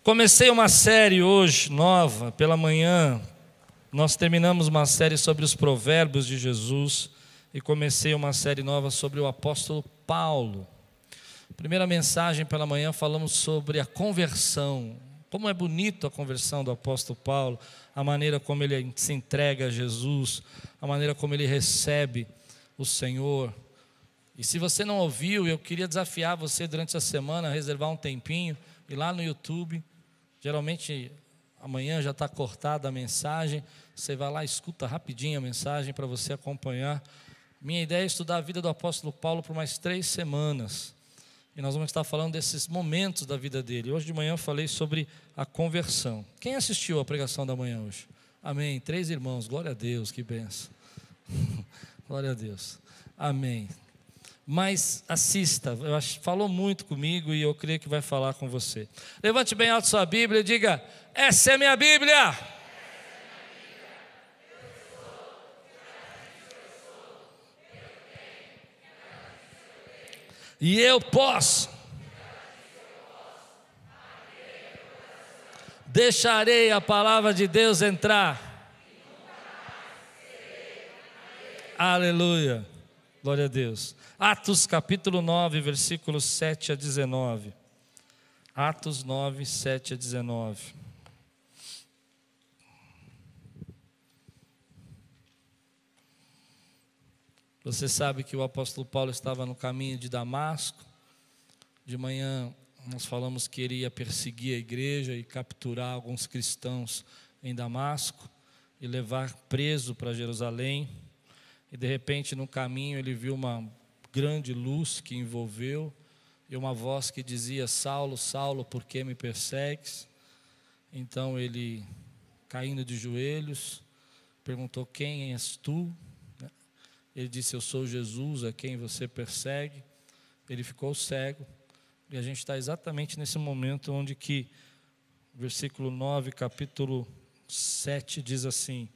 Comecei uma série hoje, nova, pela manhã. Nós terminamos uma série sobre os provérbios de Jesus e comecei uma série nova sobre o apóstolo Paulo. Primeira mensagem pela manhã falamos sobre a conversão. Como é bonito a conversão do apóstolo Paulo, a maneira como ele se entrega a Jesus, a maneira como ele recebe o Senhor. E se você não ouviu, eu queria desafiar você durante a semana a reservar um tempinho, ir lá no YouTube. Geralmente amanhã já está cortada a mensagem, você vai lá e escuta rapidinho a mensagem para você acompanhar. Minha ideia é estudar a vida do apóstolo Paulo por mais 3 semanas. E nós vamos estar falando desses momentos da vida dele. Hoje de manhã eu falei sobre a conversão. Quem assistiu a pregação da manhã hoje? Amém. 3 irmãos, glória a Deus, que bênção. Glória a Deus. Amém. Mas assista, falou muito comigo e eu creio que vai falar com você. Levante bem alto sua Bíblia e diga: essa é minha Bíblia. E eu posso. Deixarei a palavra de Deus entrar. Aleluia. Glória a Deus. Atos capítulo 9, versículos 7 a 19. Atos 9, 7 a 19. Você sabe que o apóstolo Paulo estava no caminho de Damasco. De manhã nós falamos que ele ia perseguir a igreja e capturar alguns cristãos em Damasco e levar preso para Jerusalém. E de repente no caminho ele viu uma grande luz que envolveu e uma voz que dizia: Saulo, Saulo, por que me persegues? Então ele, caindo de joelhos, perguntou: quem és tu? Ele disse: eu sou Jesus, a quem você persegue. Ele ficou cego. E a gente está exatamente nesse momento onde que, versículo 9, capítulo 7, diz assim: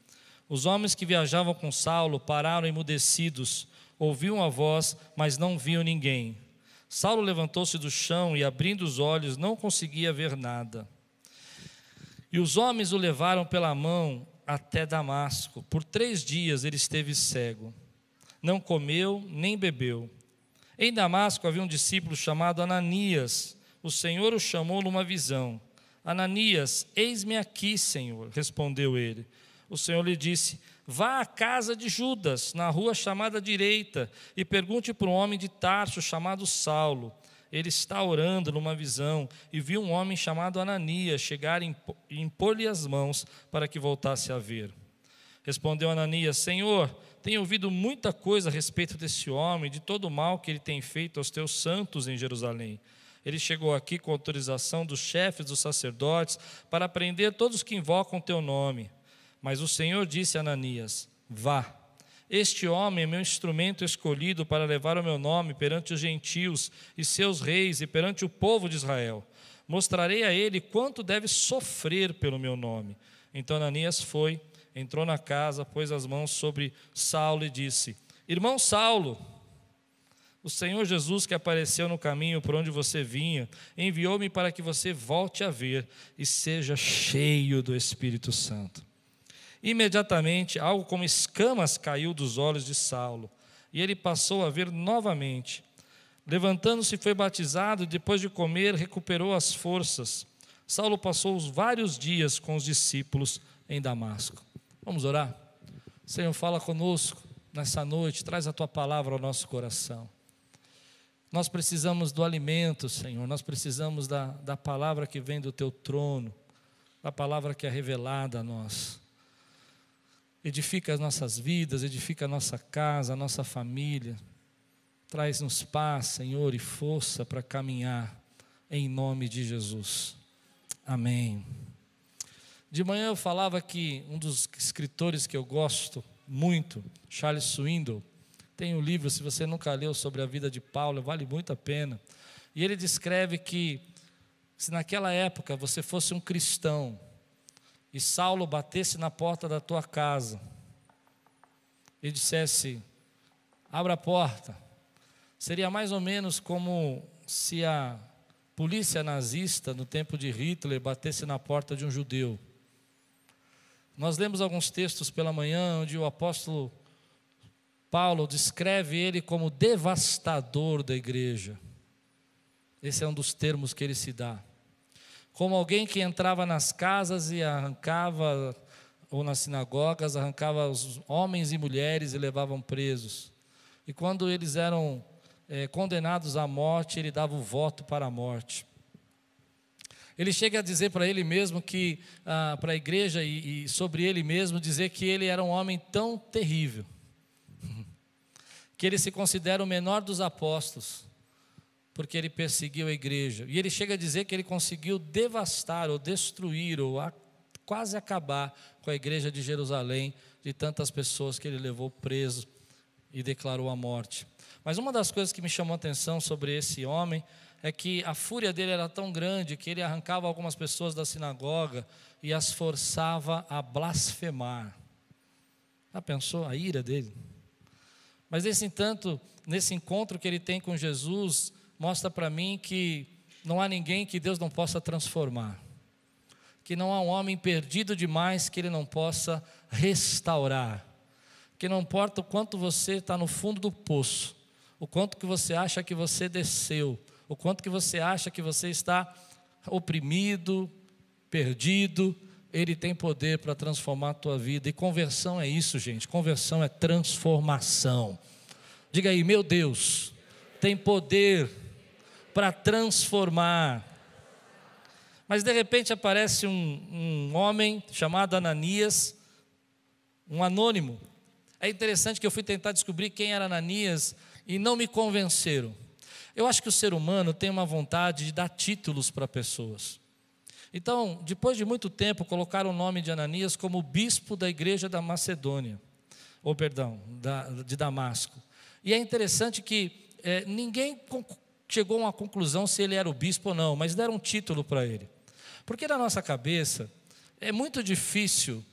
os homens que viajavam com Saulo pararam emudecidos, ouviam a voz, mas não viam ninguém. Saulo levantou-se do chão e, abrindo os olhos, não conseguia ver nada. E os homens o levaram pela mão até Damasco. Por 3 dias ele esteve cego. Não comeu nem bebeu. Em Damasco havia um discípulo chamado Ananias. O Senhor o chamou numa visão. Ananias, eis-me aqui, Senhor, respondeu ele. O Senhor lhe disse: vá à casa de Judas, na rua chamada Direita, e pergunte por um homem de Tarso chamado Saulo. Ele está orando numa visão, e viu um homem chamado Ananias chegar e impor-lhe as mãos para que voltasse a ver. Respondeu Ananias: Senhor, tenho ouvido muita coisa a respeito desse homem, de todo o mal que ele tem feito aos teus santos em Jerusalém. Ele chegou aqui com autorização dos chefes dos sacerdotes para prender todos os que invocam teu nome. Mas o Senhor disse a Ananias: vá, este homem é meu instrumento escolhido para levar o meu nome perante os gentios e seus reis e perante o povo de Israel. Mostrarei a ele quanto deve sofrer pelo meu nome. Então Ananias foi, entrou na casa, pôs as mãos sobre Saulo e disse: irmão Saulo, o Senhor Jesus, que apareceu no caminho por onde você vinha, enviou-me para que você volte a ver e seja cheio do Espírito Santo. Imediatamente, algo como escamas caiu dos olhos de Saulo, e ele passou a ver novamente. Levantando-se, foi batizado, e depois de comer, recuperou as forças. Saulo passou vários dias com os discípulos em Damasco. Vamos orar? Senhor, fala conosco nessa noite, traz a Tua palavra ao nosso coração. Nós precisamos do alimento, Senhor, nós precisamos da palavra que vem do Teu trono, da palavra que é revelada a nós. Edifica as nossas vidas, edifica a nossa casa, a nossa família. Traz-nos paz, Senhor, e força para caminhar, em nome de Jesus. Amém. De manhã eu falava que um dos escritores que eu gosto muito, Charles Swindoll, tem um livro, se você nunca leu, sobre a vida de Paulo, vale muito a pena. E ele descreve que, se naquela época você fosse um cristão, e Saulo batesse na porta da tua casa e dissesse: abra a porta, seria mais ou menos como se a polícia nazista, no tempo de Hitler, batesse na porta de um judeu. Nós lemos alguns textos pela manhã, onde o apóstolo Paulo descreve ele como devastador da igreja. Esse é um dos termos que ele se dá. Como alguém que entrava nas casas e arrancava, ou nas sinagogas, arrancava os homens e mulheres e levavam presos. E quando eles eram condenados à morte, ele dava o voto para a morte. Ele chega a dizer para ele mesmo que, para a igreja e sobre ele mesmo, dizer que ele era um homem tão terrível, que ele se considera o menor dos apóstolos, porque ele perseguiu a igreja. E ele chega a dizer que ele conseguiu devastar ou destruir ou quase acabar com a igreja de Jerusalém, de tantas pessoas que ele levou preso e declarou a morte. Mas uma das coisas que me chamou a atenção sobre esse homem é que a fúria dele era tão grande que ele arrancava algumas pessoas da sinagoga e as forçava a blasfemar. Já pensou a ira dele? Mas nesse encontro que ele tem com Jesus, mostra para mim que não há ninguém que Deus não possa transformar, que não há um homem perdido demais que Ele não possa restaurar, que não importa o quanto você está no fundo do poço, o quanto que você acha que você desceu, o quanto que você acha que você está oprimido, perdido, Ele tem poder para transformar a tua vida. E conversão é isso, gente, conversão é transformação. Diga aí, meu Deus tem poder para transformar. Mas de repente aparece um homem chamado Ananias, um anônimo. É interessante que eu fui tentar descobrir quem era Ananias e não me convenceram. Eu acho que o ser humano tem uma vontade de dar títulos para pessoas. Então, depois de muito tempo, colocaram o nome de Ananias como bispo da igreja da Macedônia, de Damasco. E é interessante que ninguém chegou a uma conclusão se ele era o bispo ou não, mas deram um título para ele. Porque na nossa cabeça é muito difícil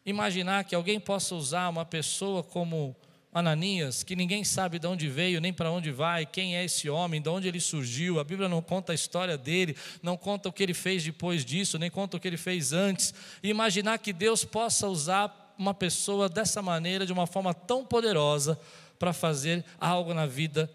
imaginar que alguém possa usar uma pessoa como Ananias, que ninguém sabe de onde veio, nem para onde vai, quem é esse homem, de onde ele surgiu. A Bíblia não conta a história dele, não conta o que ele fez depois disso, nem conta o que ele fez antes. E imaginar que Deus possa usar uma pessoa dessa maneira, de uma forma tão poderosa, para fazer algo na vida,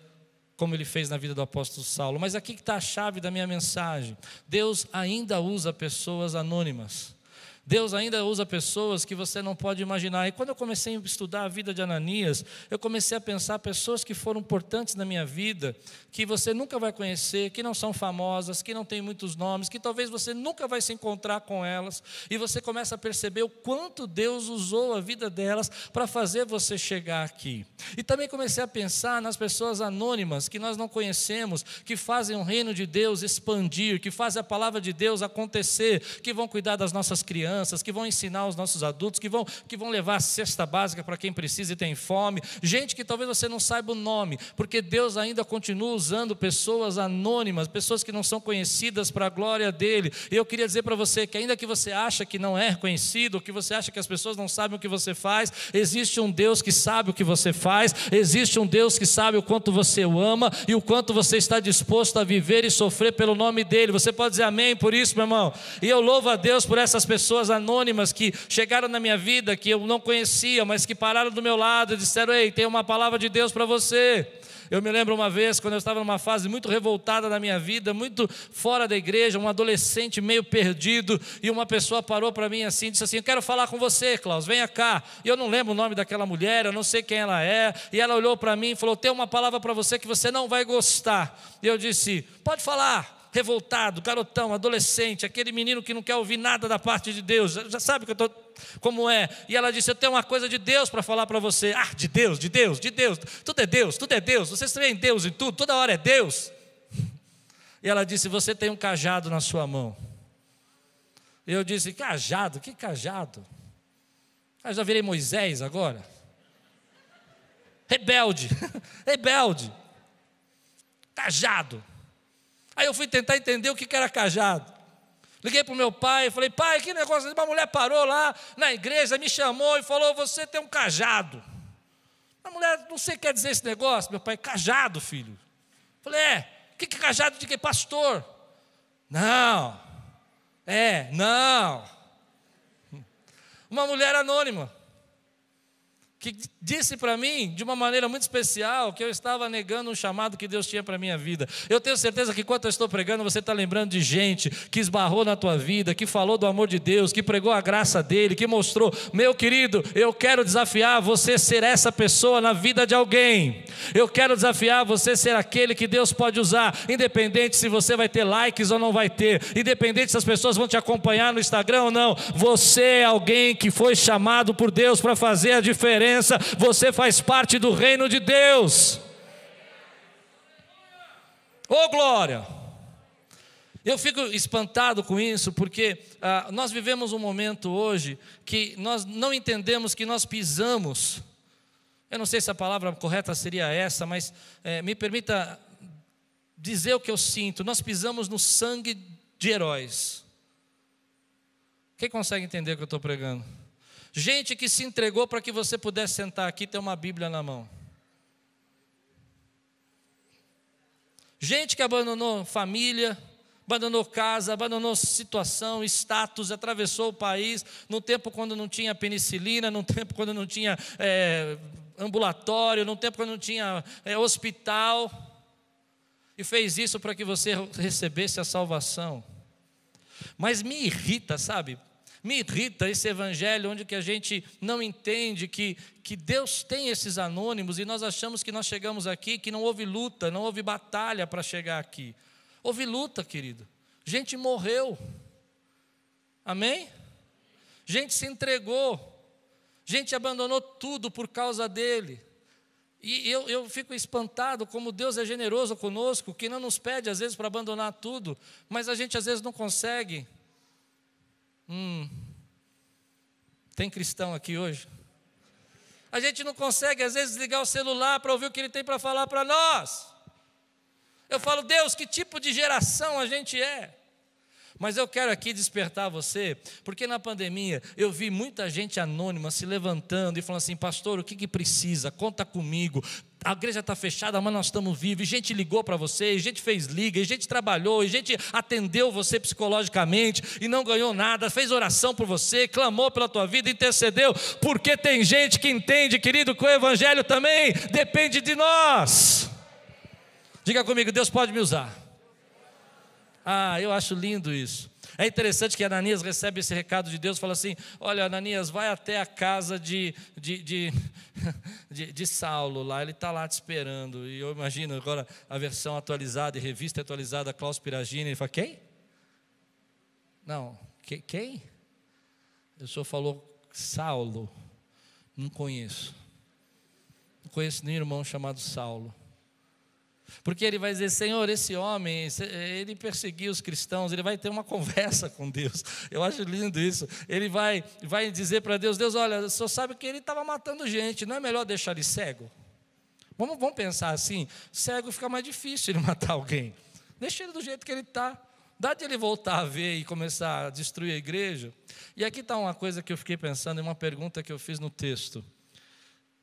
como ele fez na vida do apóstolo Saulo. Mas aqui que está a chave da minha mensagem. Deus ainda usa pessoas anônimas. Deus ainda usa pessoas que você não pode imaginar. E quando eu comecei a estudar a vida de Ananias, eu comecei a pensar pessoas que foram importantes na minha vida, que você nunca vai conhecer, que não são famosas, que não têm muitos nomes, que talvez você nunca vai se encontrar com elas. E você começa a perceber o quanto Deus usou a vida delas para fazer você chegar aqui. E também comecei a pensar nas pessoas anônimas, que nós não conhecemos, que fazem o reino de Deus expandir, que fazem a palavra de Deus acontecer, que vão cuidar das nossas crianças, que vão ensinar os nossos adultos, que vão levar a cesta básica para quem precisa e tem fome, gente que talvez você não saiba o nome, porque Deus ainda continua usando pessoas anônimas, pessoas que não são conhecidas para a glória dEle. E eu queria dizer para você que ainda que você acha que não é conhecido, que você acha que as pessoas não sabem o que você faz, existe um Deus que sabe o que você faz, existe um Deus que sabe o quanto você o ama e o quanto você está disposto a viver e sofrer pelo nome dEle. Você pode dizer amém por isso, meu irmão? E eu louvo a Deus por essas pessoas anônimas que chegaram na minha vida, que eu não conhecia, mas que pararam do meu lado e disseram: ei, tem uma palavra de Deus para você. Eu me lembro uma vez, quando eu estava numa fase muito revoltada da minha vida, muito fora da igreja, um adolescente meio perdido, e uma pessoa parou para mim assim, disse assim: eu quero falar com você, Klaus, venha cá. E eu não lembro o nome daquela mulher, eu não sei quem ela é, e ela olhou para mim e falou: tem uma palavra para você que você não vai gostar. E eu disse: pode falar. Revoltado, garotão, adolescente, aquele menino que não quer ouvir nada da parte de Deus, já sabe que eu tô, como é. E ela disse: eu tenho uma coisa de Deus para falar para você. Ah, de Deus, tudo é Deus, vocês creem em Deus e tudo, toda hora é Deus. E ela disse: você tem um cajado na sua mão. E eu disse: cajado? Que cajado? Eu já virei Moisés agora? Rebelde, cajado. Aí eu fui tentar entender o que era cajado. Liguei para o meu pai e falei: pai, que negócio? Uma mulher parou lá na igreja, me chamou e falou: você tem um cajado. A mulher: não sei o que quer dizer esse negócio. Meu pai: cajado, filho. Falei: o que é cajado de que? Pastor. Não. Não. Uma mulher anônima, que disse para mim, de uma maneira muito especial, que eu estava negando um chamado que Deus tinha para a minha vida. Eu tenho certeza que enquanto eu estou pregando, você está lembrando de gente que esbarrou na tua vida, que falou do amor de Deus, que pregou a graça dele, que mostrou. Meu querido, eu quero desafiar você a ser essa pessoa na vida de alguém. Eu quero desafiar você a ser aquele que Deus pode usar, independente se você vai ter likes ou não vai ter, independente se as pessoas vão te acompanhar no Instagram ou não. Você é alguém que foi chamado por Deus para fazer a diferença. Você faz parte do reino de Deus. Oh, glória! Eu fico espantado com isso, porque nós vivemos um momento hoje que nós não entendemos que nós pisamos. Eu não sei se a palavra correta seria essa, mas me permita dizer o que eu sinto. Nós pisamos no sangue de heróis. Quem consegue entender o que eu estou pregando? Gente que se entregou para que você pudesse sentar aqui e ter uma Bíblia na mão. Gente que abandonou família, abandonou casa, abandonou situação, status, atravessou o país, num tempo quando não tinha penicilina, num tempo quando não tinha ambulatório, num tempo quando não tinha hospital, e fez isso para que você recebesse a salvação. Mas me irrita, sabe? Me irrita esse evangelho onde que a gente não entende que Deus tem esses anônimos e nós achamos que nós chegamos aqui, que não houve luta, não houve batalha para chegar aqui. Houve luta, querido. Gente morreu. Amém? Gente se entregou. Gente abandonou tudo por causa dele. E eu fico espantado como Deus é generoso conosco, que não nos pede às vezes para abandonar tudo, mas a gente às vezes não consegue. Tem cristão aqui hoje? A gente não consegue às vezes ligar o celular para ouvir o que ele tem para falar para nós. Eu falo, Deus, que tipo de geração a gente é? Mas eu quero aqui despertar você, porque na pandemia eu vi muita gente anônima se levantando e falando assim: pastor, o que precisa? Conta comigo. A igreja está fechada, mas nós estamos vivos. E gente ligou para você, e gente fez liga, e gente trabalhou, e gente atendeu você psicologicamente e não ganhou nada, fez oração por você, clamou pela tua vida, intercedeu, porque tem gente que entende, querido, que o evangelho também depende de nós. Diga comigo, Deus pode me usar. Eu acho lindo isso. É interessante que Ananias recebe esse recado de Deus, fala assim: olha, Ananias, vai até a casa de Saulo lá, ele está lá te esperando. E eu imagino agora a versão atualizada e revista atualizada, Klaus Piragini, ele fala: quem? Não, quem? O senhor falou Saulo, não conheço nenhum irmão chamado Saulo. Porque ele vai dizer: Senhor, esse homem, ele perseguiu os cristãos, ele vai ter uma conversa com Deus. Eu acho lindo isso. Ele vai dizer para Deus: Deus, olha, o senhor sabe que ele estava matando gente, não é melhor deixar ele cego? Vamos pensar assim: cego fica mais difícil ele matar alguém. Deixa ele do jeito que ele está. Dá de ele voltar a ver e começar a destruir a igreja. E aqui está uma coisa que eu fiquei pensando, em uma pergunta que eu fiz no texto.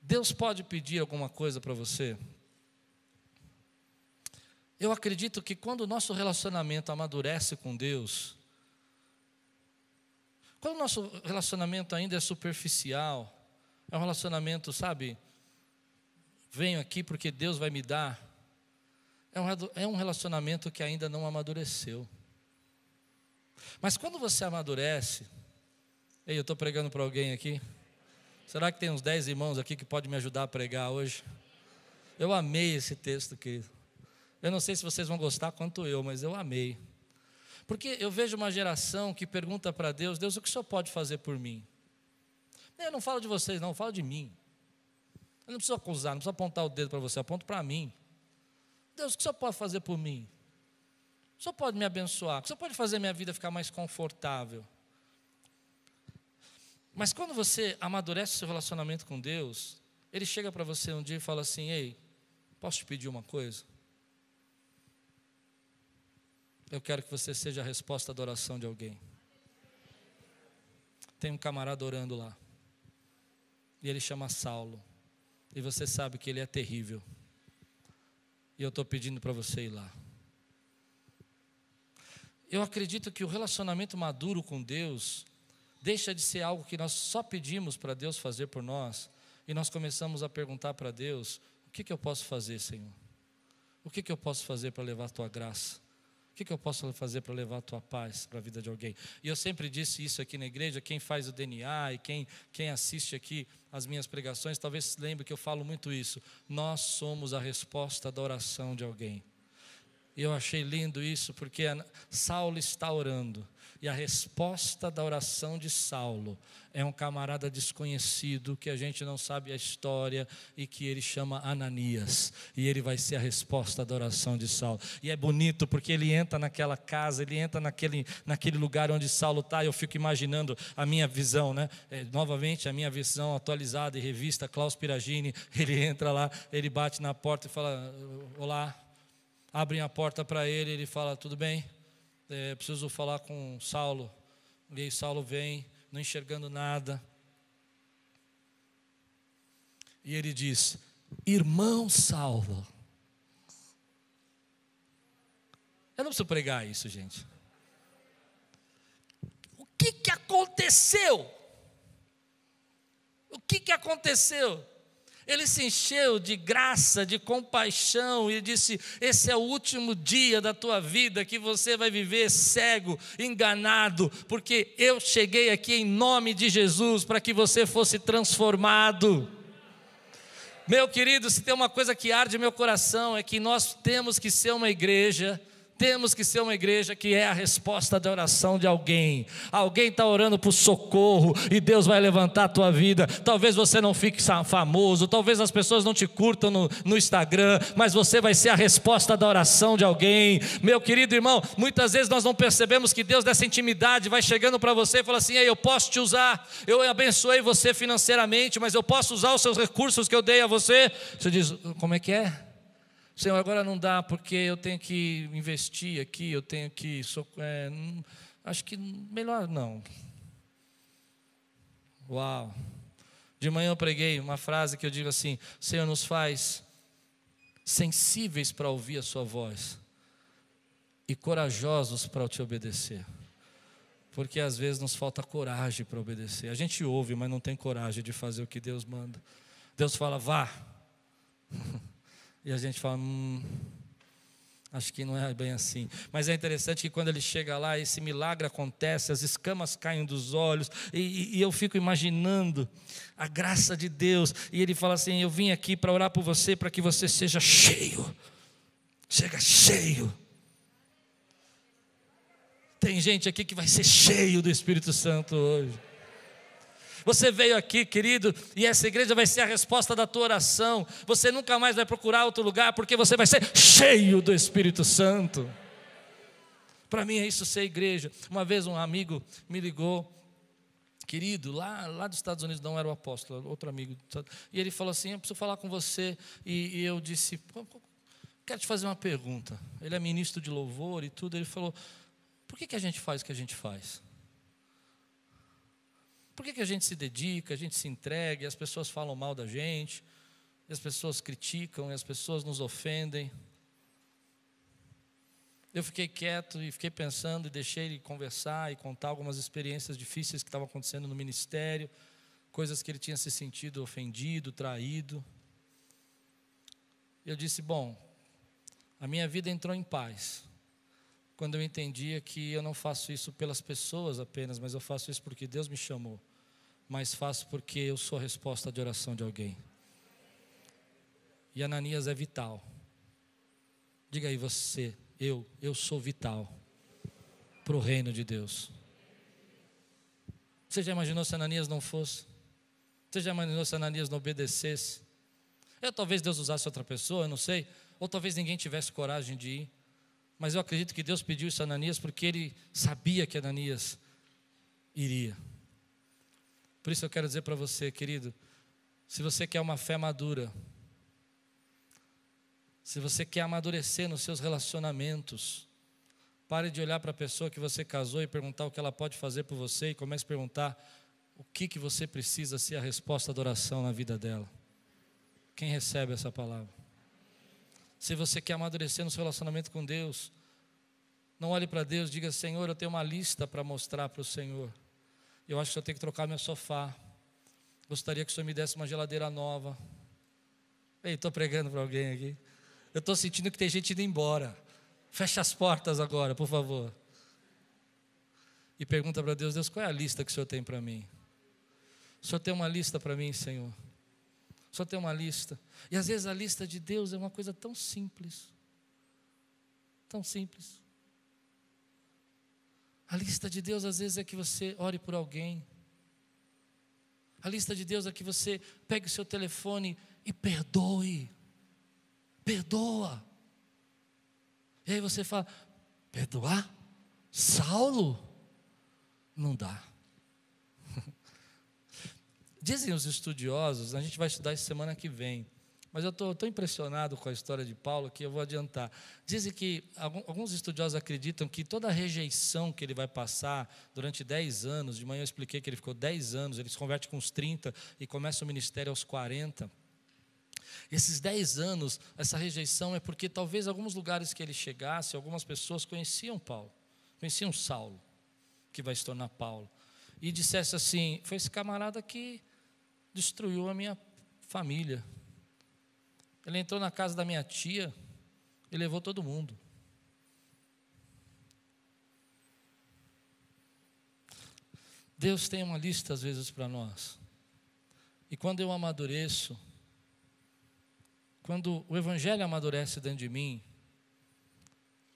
Deus pode pedir alguma coisa para você? Eu acredito que quando o nosso relacionamento amadurece com Deus, quando o nosso relacionamento ainda é superficial, é um relacionamento, sabe, venho aqui porque Deus vai me dar, é um relacionamento que ainda não amadureceu. Mas quando você amadurece, eu estou pregando para alguém aqui, será que tem uns 10 irmãos aqui que podem me ajudar a pregar hoje? Eu amei esse texto, querido. Eu não sei se vocês vão gostar quanto eu, mas eu amei. Porque eu vejo uma geração que pergunta para Deus: Deus, o que o Senhor pode fazer por mim? Eu não falo de vocês não, eu falo de mim. Eu não preciso acusar, não preciso apontar o dedo para você, eu aponto para mim. Deus, o que o Senhor pode fazer por mim? O Senhor pode me abençoar? O Senhor pode fazer minha vida ficar mais confortável? Mas quando você amadurece o seu relacionamento com Deus, Ele chega para você um dia e fala assim: ei, posso te pedir uma coisa? Eu quero que você seja a resposta da oração de alguém. Tem um camarada orando lá, e ele chama Saulo, e você sabe que ele é terrível, e eu estou pedindo para você ir lá. Eu acredito que o relacionamento maduro com Deus deixa de ser algo que nós só pedimos para Deus fazer por nós, e nós começamos a perguntar para Deus: o que eu posso fazer, Senhor? O que eu posso fazer para levar a Tua graça? O que eu posso fazer para levar a Tua paz para a vida de alguém? E eu sempre disse isso aqui na igreja. Quem faz o DNA e quem assiste aqui as minhas pregações, talvez se lembre que eu falo muito isso. Nós somos a resposta da oração de alguém. E eu achei lindo isso, porque Saulo está orando, e a resposta da oração de Saulo é um camarada desconhecido, que a gente não sabe a história, e que ele chama Ananias, e ele vai ser a resposta da oração de Saulo. E é bonito, porque ele entra naquela casa, ele entra naquele lugar onde Saulo está. Eu fico imaginando a minha visão, né? Novamente a minha visão atualizada e revista, Klaus Piragini. Ele entra lá, ele bate na porta e fala: olá. Abrem a porta para ele, ele fala: tudo bem, preciso falar com Saulo. E aí Saulo vem, não enxergando nada. E ele diz: irmão Saulo. Eu não preciso pregar isso, gente. O que aconteceu? O que aconteceu? Ele se encheu de graça, de compaixão, e disse: esse é o último dia da tua vida que você vai viver cego, enganado, porque eu cheguei aqui em nome de Jesus para que você fosse transformado. Meu querido, se tem uma coisa que arde meu coração, é que nós temos que ser uma igreja. Temos que ser uma igreja que é a resposta da oração de alguém. Alguém está orando por socorro, e Deus vai levantar a tua vida. Talvez você não fique famoso, talvez as pessoas não te curtam no Instagram, mas você vai ser a resposta da oração de alguém. Meu querido irmão, muitas vezes nós não percebemos que Deus dessa intimidade vai chegando para você e fala assim: ei, eu posso te usar, eu abençoei você financeiramente, mas eu posso usar os seus recursos que eu dei a você. Você diz: como é que é? Senhor, agora não dá, porque eu tenho que investir aqui, eu tenho que... acho que melhor não. Uau! De manhã eu preguei uma frase que eu digo assim: Senhor, nos faz sensíveis para ouvir a sua voz e corajosos para te obedecer. Porque às vezes nos falta coragem para obedecer. A gente ouve, mas não tem coragem de fazer o que Deus manda. Deus fala: vá. E a gente fala: acho que não é bem assim. Mas é interessante que quando ele chega lá, esse milagre acontece, as escamas caem dos olhos, e eu fico imaginando a graça de Deus. E ele fala assim: eu vim aqui para orar por você, para que você seja cheio. Chega cheio. Tem gente aqui que vai ser cheio do Espírito Santo hoje. Você veio aqui, querido, e essa igreja vai ser a resposta da tua oração. Você nunca mais vai procurar outro lugar, porque você vai ser cheio do Espírito Santo. Para mim é isso ser igreja. Uma vez um amigo me ligou, querido, lá dos Estados Unidos, não era o apóstolo, outro amigo. E ele falou assim: eu preciso falar com você. E eu disse: quero te fazer uma pergunta. Ele é ministro de louvor e tudo. Ele falou: por que a gente faz o que a gente faz? Por que a gente se dedica, a gente se entrega, e as pessoas falam mal da gente, e as pessoas criticam, e as pessoas nos ofendem? Eu fiquei quieto e fiquei pensando, e deixei ele conversar e contar algumas experiências difíceis que estavam acontecendo no ministério, coisas que ele tinha se sentido ofendido, traído. Eu disse: bom, a minha vida entrou em paz quando eu entendia que eu não faço isso pelas pessoas apenas, mas eu faço isso porque Deus me chamou, mas faço porque eu sou a resposta de oração de alguém. E Ananias é vital. Diga aí você: eu sou vital para o reino de Deus. Você já imaginou se Ananias não fosse? Você já imaginou se Ananias não obedecesse? Talvez Deus usasse outra pessoa, eu não sei, ou talvez ninguém tivesse coragem de ir. Mas eu acredito que Deus pediu isso a Ananias porque Ele sabia que Ananias iria. Por isso eu quero dizer para você, querido, se você quer uma fé madura, se você quer amadurecer nos seus relacionamentos, pare de olhar para a pessoa que você casou e perguntar o que ela pode fazer por você, e comece a perguntar o que você precisa ser a resposta da oração na vida dela. Quem recebe essa palavra? Se você quer amadurecer no seu relacionamento com Deus, Não olhe para Deus, diga: Senhor, eu tenho uma lista para mostrar para o Senhor. Eu acho que eu tenho que trocar meu sofá. Gostaria que o Senhor me desse uma geladeira nova. Ei, estou pregando para alguém aqui. Eu estou sentindo que tem gente indo embora. Fecha as portas agora, por favor. E pergunta para Deus: Deus, qual é a lista que o Senhor tem para mim? O Senhor tem uma lista para mim, Senhor? O Senhor tem uma lista. E às vezes a lista de Deus é uma coisa tão simples. Tão simples. A lista de Deus às vezes é que você ore por alguém. A lista de Deus é que você pegue o seu telefone e perdoe. Perdoa. E aí você fala: perdoar? Saulo? Não dá. Dizem os estudiosos, a gente vai estudar isso semana que vem, mas eu estou tão impressionado com a história de Paulo que eu vou adiantar. Dizem que alguns estudiosos acreditam que toda a rejeição que ele vai passar durante 10 anos, de manhã eu expliquei que ele ficou 10 anos, ele se converte com uns 30 e começa o ministério aos 40. Esses 10 anos, essa rejeição é porque talvez alguns lugares que ele chegasse, algumas pessoas conheciam Paulo, conheciam Saulo, que vai se tornar Paulo, e dissesse assim: foi esse camarada que destruiu a minha família. Ele entrou na casa da minha tia e levou todo mundo. Deus tem uma lista às vezes para nós. E quando eu amadureço, quando o Evangelho amadurece dentro de mim,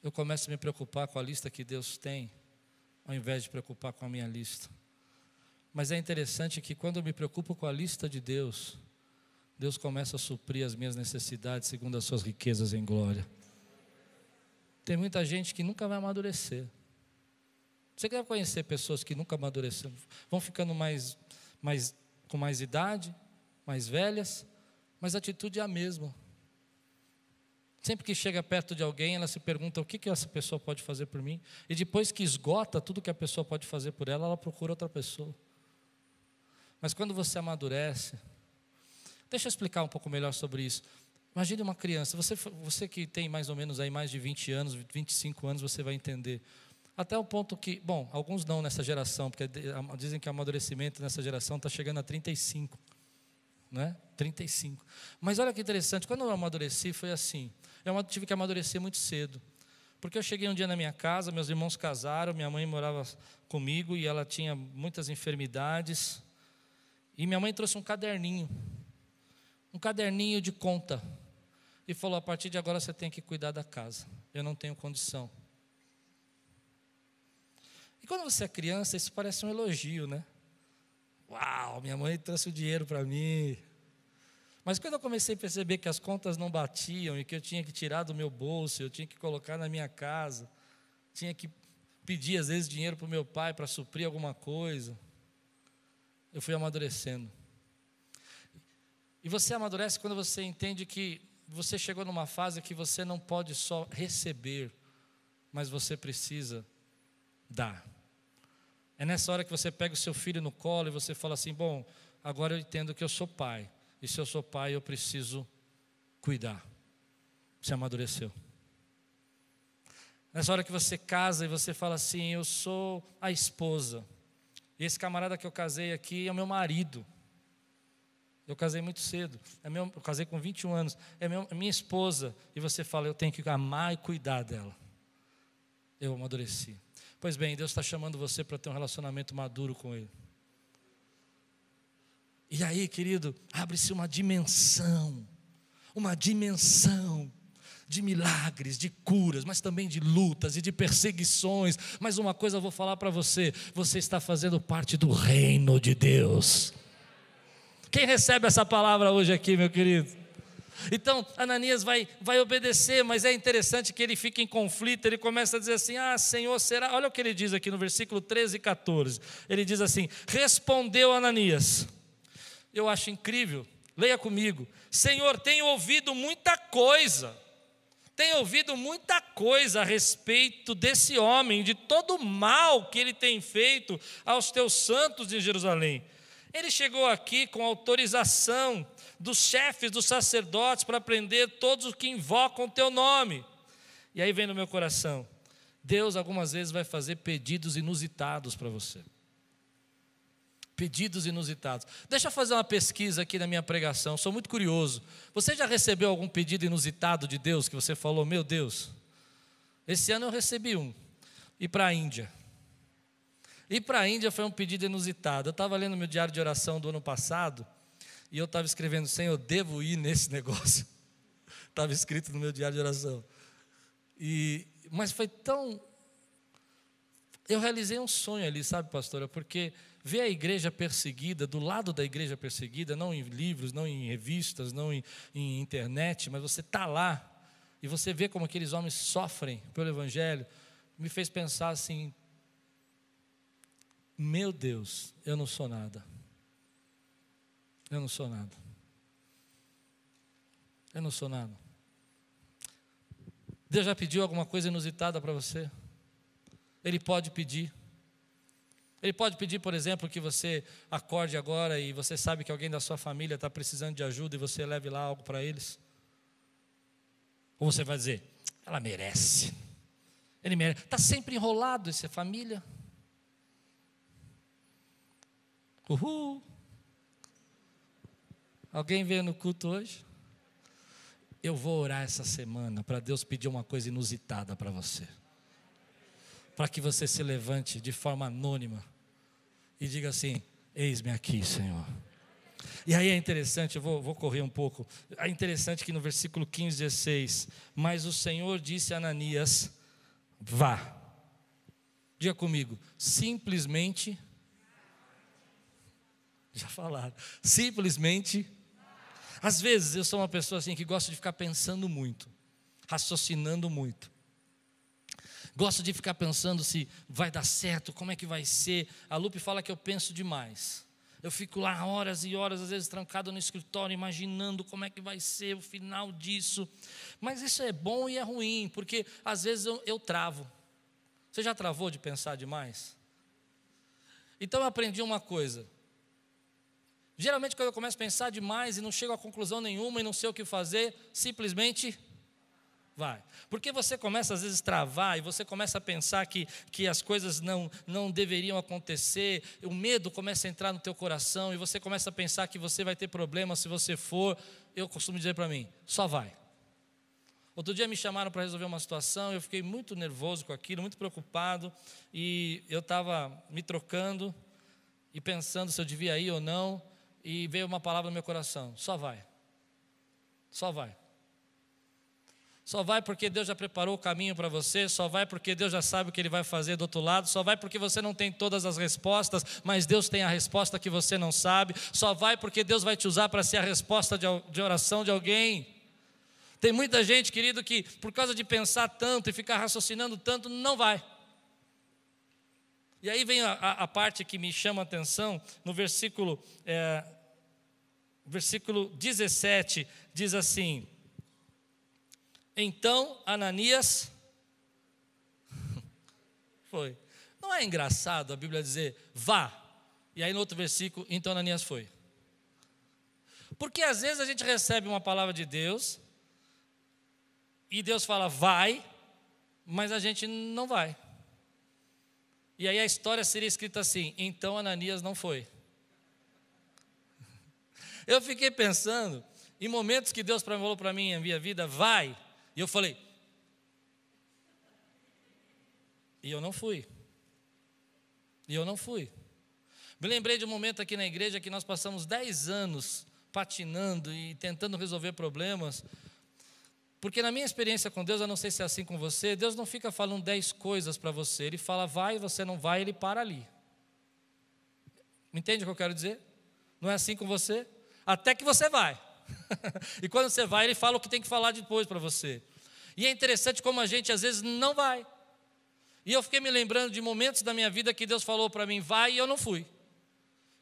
eu começo a me preocupar com a lista que Deus tem, ao invés de preocupar com a minha lista. Mas é interessante que quando eu me preocupo com a lista de Deus, Deus começa a suprir as minhas necessidades segundo as suas riquezas em glória. Tem muita gente que nunca vai amadurecer. Você deve conhecer pessoas que nunca amadureceram, vão ficando com mais idade, mais velhas, mas a atitude é a mesma. Sempre que chega perto de alguém, ela se pergunta: o que essa pessoa pode fazer por mim? E depois que esgota tudo que a pessoa pode fazer por ela, ela procura outra pessoa. Mas quando você amadurece, deixa eu explicar um pouco melhor sobre isso. Imagine uma criança, você que tem mais ou menos aí mais de 20 anos, 25 anos, você vai entender. Até o ponto que, bom, alguns não nessa geração, porque dizem que o amadurecimento nessa geração está chegando a 35. Né? 35. Mas olha que interessante, quando eu amadureci foi assim. Eu tive que amadurecer muito cedo. Porque eu cheguei um dia na minha casa, meus irmãos casaram, minha mãe morava comigo e ela tinha muitas enfermidades. E minha mãe trouxe um caderninho de conta, e falou: a partir de agora você tem que cuidar da casa, eu não tenho condição. E quando você é criança, isso parece um elogio, né? Uau, minha mãe trouxe o dinheiro para mim. Mas quando eu comecei a perceber que as contas não batiam, e que eu tinha que tirar do meu bolso, eu tinha que colocar na minha casa, tinha que pedir às vezes dinheiro para o meu pai para suprir alguma coisa, eu fui amadurecendo. E você amadurece quando você entende que você chegou numa fase que você não pode só receber, mas você precisa dar. É nessa hora que você pega o seu filho no colo e você fala assim: bom, agora eu entendo que eu sou pai, e se eu sou pai eu preciso cuidar. Você amadureceu. Nessa hora que você casa e você fala assim: eu sou a esposa, e esse camarada que eu casei aqui é o meu marido. Eu casei muito cedo, eu casei com 21 anos, é minha esposa. E você fala: eu tenho que amar e cuidar dela. Eu amadureci. Pois bem, Deus está chamando você para ter um relacionamento maduro com Ele. E aí, querido, abre-se uma dimensão de milagres, de curas, mas também de lutas e de perseguições. Mas uma coisa eu vou falar para você: você está fazendo parte do reino de Deus. Quem recebe essa palavra hoje aqui, meu querido? Então, Ananias vai obedecer, mas é interessante que ele fica em conflito. Ele começa a dizer assim: ah, Senhor, será? Olha o que ele diz aqui no versículo 13 e 14. Ele diz assim: respondeu Ananias. Eu acho incrível, leia comigo: Senhor, tenho ouvido muita coisa a respeito desse homem, de todo o mal que ele tem feito aos teus santos de Jerusalém. Ele chegou aqui com autorização dos chefes dos sacerdotes para prender todos os que invocam o teu nome. E aí vem no meu coração: Deus algumas vezes vai fazer pedidos inusitados para você. Pedidos inusitados. Deixa eu fazer uma pesquisa aqui na minha pregação, sou muito curioso. Você já recebeu algum pedido inusitado de Deus que você falou, meu Deus, esse ano eu recebi um, ir para a Índia. Ir para a Índia foi um pedido inusitado. Eu estava lendo meu diário de oração do ano passado, e eu estava escrevendo, Senhor, eu devo ir nesse negócio. Estava escrito no meu diário de oração. Mas foi tão... Eu realizei um sonho ali, sabe, pastora? Porque ver a igreja perseguida, do lado da igreja perseguida, não em livros, não em revistas, não em internet, mas você está lá, e você vê como aqueles homens sofrem pelo Evangelho, me fez pensar assim, meu Deus, eu não sou nada. Eu não sou nada. Eu não sou nada. Deus já pediu alguma coisa inusitada para você? Ele pode pedir. Ele pode pedir, por exemplo, que você acorde agora e você sabe que alguém da sua família está precisando de ajuda e você leve lá algo para eles. Ou você vai dizer, ela merece. Ele merece. Está sempre enrolado essa família. Uhul. Alguém veio no culto hoje? Eu vou orar essa semana para Deus pedir uma coisa inusitada para você. Para que você se levante de forma anônima e diga assim, eis-me aqui, Senhor. E aí é interessante, eu vou correr um pouco. É interessante que no versículo 15, 16, mas o Senhor disse a Ananias, vá. Diga comigo, simplesmente, já falaram, simplesmente. Às vezes eu sou uma pessoa assim que gosta de ficar pensando muito, raciocinando muito. Gosto de ficar pensando se vai dar certo, como é que vai ser. A Lupe fala que eu penso demais. Eu fico lá horas e horas, às vezes trancado no escritório, imaginando como é que vai ser o final disso. Mas isso é bom e é ruim, porque às vezes eu travo. Você já travou de pensar demais? Então eu aprendi uma coisa. Geralmente quando eu começo a pensar demais e não chego a conclusão nenhuma e não sei o que fazer, simplesmente vai. Porque você começa às vezes a travar e você começa a pensar que as coisas não deveriam acontecer, o medo começa a entrar no teu coração e você começa a pensar que você vai ter problema se você for. Eu costumo dizer para mim, só vai. Outro dia me chamaram para resolver uma situação, eu fiquei muito nervoso com aquilo, muito preocupado, e eu estava me trocando e pensando se eu devia ir ou não, e veio uma palavra no meu coração, só vai. Só vai. Só vai porque Deus já preparou o caminho para você, só vai porque Deus já sabe o que Ele vai fazer do outro lado, só vai porque você não tem todas as respostas, mas Deus tem a resposta que você não sabe, só vai porque Deus vai te usar para ser a resposta de oração de alguém. Tem muita gente, querido, que por causa de pensar tanto e ficar raciocinando tanto, não vai. E aí vem a parte que me chama a atenção, no versículo 17, diz assim, então Ananias foi. Não é engraçado a Bíblia dizer, vá, e aí no outro versículo, então Ananias foi. Porque às vezes a gente recebe uma palavra de Deus, e Deus fala, vai, mas a gente não vai. E aí a história seria escrita assim, então Ananias não foi. Eu fiquei pensando, em momentos que Deus falou para mim em minha vida, vai, e eu falei, e eu não fui. E eu não fui. Me lembrei de um momento aqui na igreja que nós passamos 10 anos patinando e tentando resolver problemas, porque na minha experiência com Deus, eu não sei se é assim com você, Deus não fica falando 10 coisas para você, Ele fala vai, você não vai, Ele para ali. Me entende o que eu quero dizer? Não é assim com você? Até que você vai. E quando você vai, Ele fala o que tem que falar depois para você. E é interessante como a gente às vezes não vai. E eu fiquei me lembrando de momentos da minha vida que Deus falou para mim, vai, e eu não fui.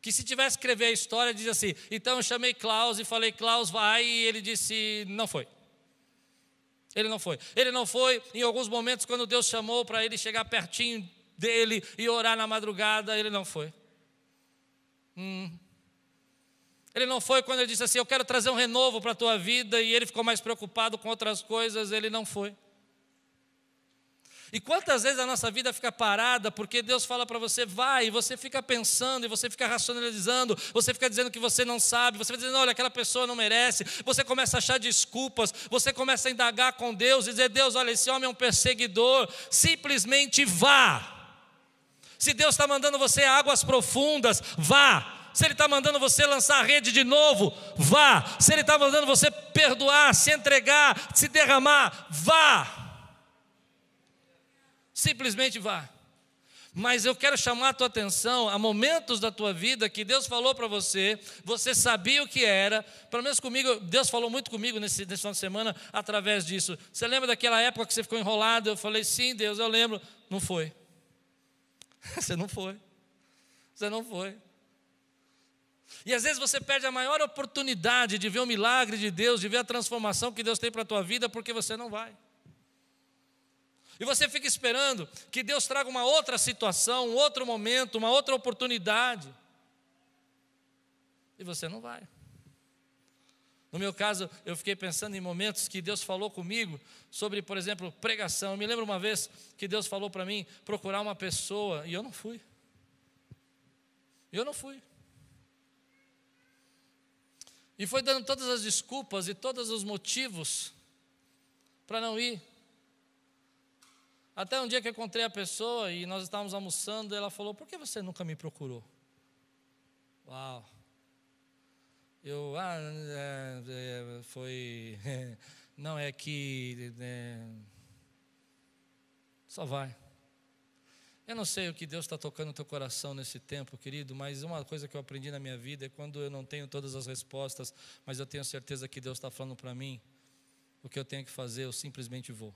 Que se tivesse que escrever a história, diz assim, então eu chamei Klaus e falei, Klaus vai, e ele disse, não foi. Ele não foi. Ele não foi em alguns momentos quando Deus chamou para ele chegar pertinho dele e orar na madrugada, ele não foi. Ele não foi quando ele disse assim, eu quero trazer um renovo para a tua vida, e ele ficou mais preocupado com outras coisas, ele não foi. E quantas vezes a nossa vida fica parada porque Deus fala para você, vai, e você fica pensando, e você fica racionalizando, você fica dizendo que você não sabe, você vai dizendo, olha, aquela pessoa não merece, você começa a achar desculpas, você começa a indagar com Deus, e dizer, Deus, olha, esse homem é um perseguidor, simplesmente vá. Se Deus está mandando você a águas profundas, vá. Se Ele está mandando você lançar a rede de novo, vá. Se Ele está mandando você perdoar, se entregar, se derramar, vá. Simplesmente vá. Mas eu quero chamar a tua atenção a momentos da tua vida que Deus falou para você, você sabia o que era, pelo menos comigo, Deus falou muito comigo nesse final de semana através disso. Você lembra daquela época que você ficou enrolado? Eu falei, sim, Deus, eu lembro. Não foi. Você não foi. Você não foi. E às vezes você perde a maior oportunidade de ver o milagre de Deus, de ver a transformação que Deus tem para a tua vida, porque você não vai. E você fica esperando que Deus traga uma outra situação, um outro momento, uma outra oportunidade. E você não vai. No meu caso, eu fiquei pensando em momentos que Deus falou comigo sobre, por exemplo, pregação. Eu me lembro uma vez que Deus falou para mim procurar uma pessoa e eu não fui. Eu não fui. E foi dando todas as desculpas e todos os motivos para não ir. Até um dia que eu encontrei a pessoa e nós estávamos almoçando, ela falou, por que você nunca me procurou? Uau! Foi... Não, é que... Só vai. Eu não sei o que Deus está tocando no teu coração nesse tempo, querido, mas uma coisa que eu aprendi na minha vida é quando eu não tenho todas as respostas, mas eu tenho certeza que Deus está falando para mim, o que eu tenho que fazer, eu simplesmente vou.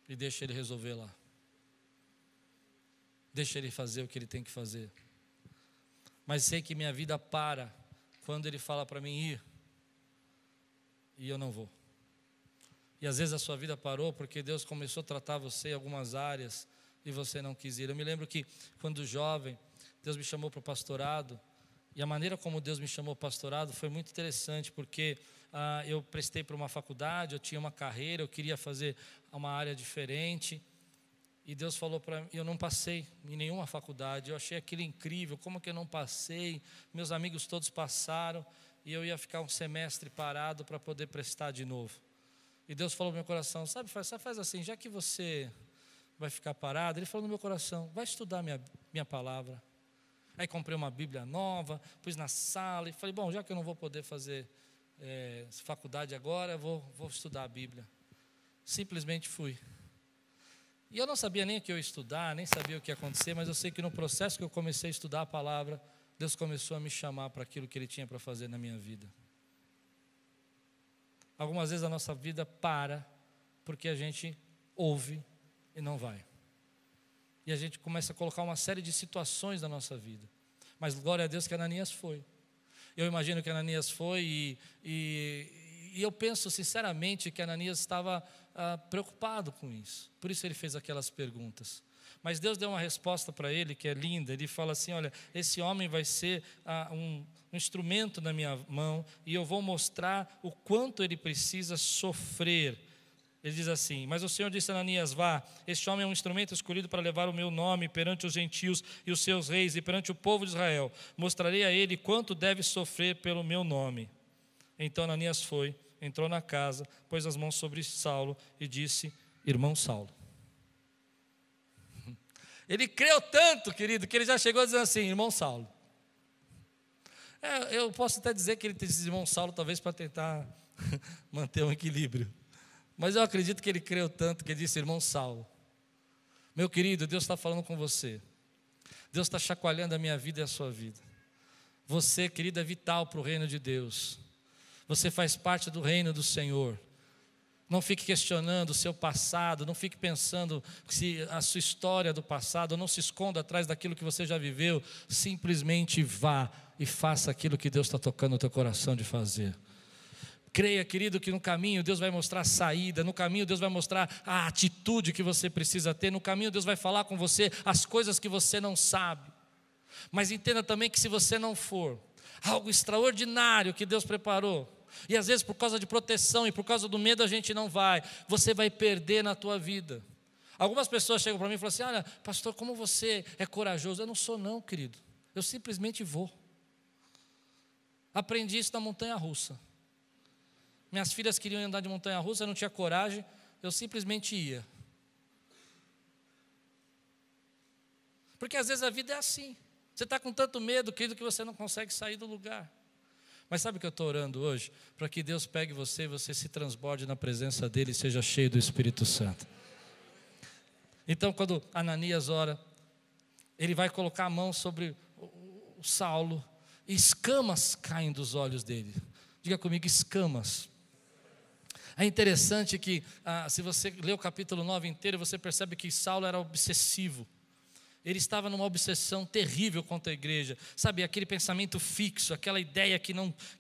E deixa Ele resolver lá. Deixa Ele fazer o que Ele tem que fazer. Mas sei que minha vida para quando Ele fala para mim ir. E eu não vou. E às vezes a sua vida parou porque Deus começou a tratar você em algumas áreas e você não quis ir. Eu me lembro que quando jovem, Deus me chamou para o pastorado. E a maneira como Deus me chamou para o pastorado foi muito interessante, porque eu prestei para uma faculdade, eu tinha uma carreira, eu queria fazer uma área diferente. E Deus falou para mim, eu não passei em nenhuma faculdade, eu achei aquilo incrível, como que eu não passei? Meus amigos todos passaram, e eu ia ficar um semestre parado para poder prestar de novo. E Deus falou no meu coração, sabe, faz assim, já que você vai ficar parado, Ele falou no meu coração, vai estudar minha palavra. Aí comprei uma Bíblia nova, pus na sala, e falei, bom, já que eu não vou poder fazer faculdade agora, eu vou estudar a Bíblia. Simplesmente fui. E eu não sabia nem o que eu ia estudar, nem sabia o que ia acontecer, mas eu sei que no processo que eu comecei a estudar a palavra, Deus começou a me chamar para aquilo que Ele tinha para fazer na minha vida. Algumas vezes a nossa vida para, porque a gente ouve e não vai. E a gente começa a colocar uma série de situações na nossa vida. Mas glória a Deus que Ananias foi. Eu imagino que Ananias foi e eu penso sinceramente que Ananias estava preocupado com isso. Por isso ele fez aquelas perguntas. Mas Deus deu uma resposta para ele que é linda. Ele fala assim, olha, esse homem vai ser um instrumento na minha mão e eu vou mostrar o quanto ele precisa sofrer. Ele diz assim, mas o Senhor disse a Ananias, vá, este homem é um instrumento escolhido para levar o meu nome perante os gentios e os seus reis e perante o povo de Israel. Mostrarei a ele quanto deve sofrer pelo meu nome. Então Ananias foi, entrou na casa, pôs as mãos sobre Saulo e disse, irmão Saulo. Ele creu tanto, querido, que ele já chegou dizendo assim, irmão Saulo. Eu posso até dizer que ele disse irmão Saulo, talvez para tentar manter um equilíbrio. Mas eu acredito que ele creu tanto que ele disse, irmão Saulo. Meu querido, Deus está falando com você. Deus está chacoalhando a minha vida e a sua vida. Você, querido, é vital para o reino de Deus. Você faz parte do reino do Senhor. Não fique questionando o seu passado, não fique pensando se a sua história do passado, não se esconda atrás daquilo que você já viveu. Simplesmente vá e faça aquilo que Deus está tocando no teu coração de fazer. Creia, querido, que no caminho Deus vai mostrar a saída, no caminho Deus vai mostrar a atitude que você precisa ter, no caminho Deus vai falar com você as coisas que você não sabe. Mas entenda também que se você não for, algo extraordinário que Deus preparou, e às vezes por causa de proteção e por causa do medo a gente não vai, você vai perder na tua vida. Algumas pessoas chegam para mim e falam assim: olha, pastor, como você é corajoso. Eu não sou não, querido. Eu simplesmente vou. Aprendi isso na montanha-russa. Minhas filhas queriam andar de montanha-russa, eu não tinha coragem, eu simplesmente ia. Porque às vezes a vida é assim. Você está com tanto medo, querido, que você não consegue sair do lugar. Mas sabe o que eu estou orando hoje? Para que Deus pegue você e você se transborde na presença dEle e seja cheio do Espírito Santo. Então, quando Ananias ora, ele vai colocar a mão sobre o Saulo, e escamas caem dos olhos dele. Diga comigo, escamas. É interessante que, se você ler o capítulo 9 inteiro, você percebe que Saulo era obsessivo. Ele estava numa obsessão terrível contra a igreja, sabe, aquele pensamento fixo, aquela ideia que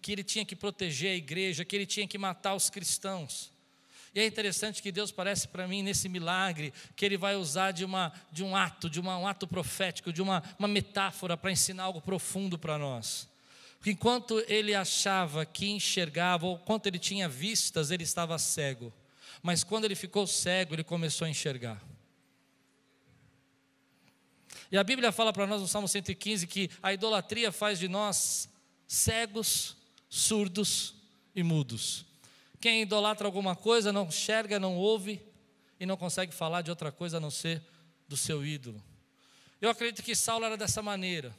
ele tinha que proteger a igreja, que ele tinha que matar os cristãos. E é interessante que Deus parece para mim nesse milagre, que Ele vai usar de um ato profético, de uma metáfora para ensinar algo profundo para nós. Porque enquanto ele achava que enxergava, ou quanto ele tinha vistas, ele estava cego. Mas quando ele ficou cego, ele começou a enxergar. E a Bíblia fala para nós no Salmo 115 que a idolatria faz de nós cegos, surdos e mudos. Quem idolatra alguma coisa não enxerga, não ouve e não consegue falar de outra coisa a não ser do seu ídolo. Eu acredito que Saulo era dessa maneira.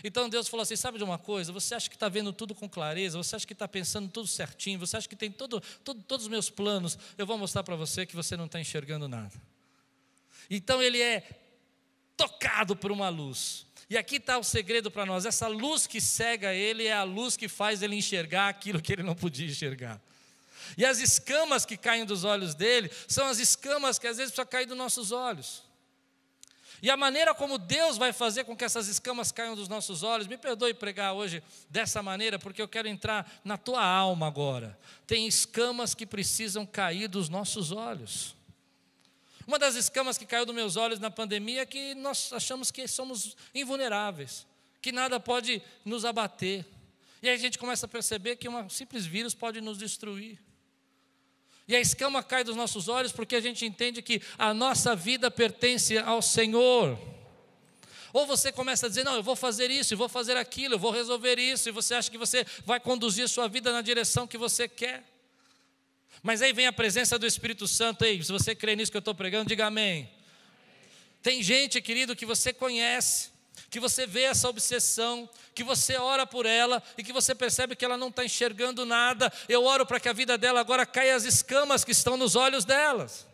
Então Deus falou assim: sabe de uma coisa? Você acha que está vendo tudo com clareza? Você acha que está pensando tudo certinho? Você acha que tem todos os meus planos? Eu vou mostrar para você que você não está enxergando nada. Então ele é tocado por uma luz. E aqui está o segredo para nós: essa luz que cega ele é a luz que faz ele enxergar aquilo que ele não podia enxergar. E as escamas que caem dos olhos dele são as escamas que às vezes precisam cair dos nossos olhos. E a maneira como Deus vai fazer com que essas escamas caiam dos nossos olhos, me perdoe pregar hoje dessa maneira, porque eu quero entrar na tua alma agora. Tem escamas que precisam cair dos nossos olhos. Uma das escamas que caiu dos meus olhos na pandemia é que nós achamos que somos invulneráveis, que nada pode nos abater. E aí a gente começa a perceber que um simples vírus pode nos destruir. E a escama cai dos nossos olhos porque a gente entende que a nossa vida pertence ao Senhor. Ou você começa a dizer: não, eu vou fazer isso, eu vou fazer aquilo, eu vou resolver isso, e você acha que você vai conduzir a sua vida na direção que você quer. Mas aí vem a presença do Espírito Santo. Ei, se você crê nisso que eu estou pregando, diga amém. Tem gente, querido, que você conhece, que você vê essa obsessão, que você ora por ela e que você percebe que ela não está enxergando nada. Eu oro para que a vida dela agora caia as escamas que estão nos olhos delas.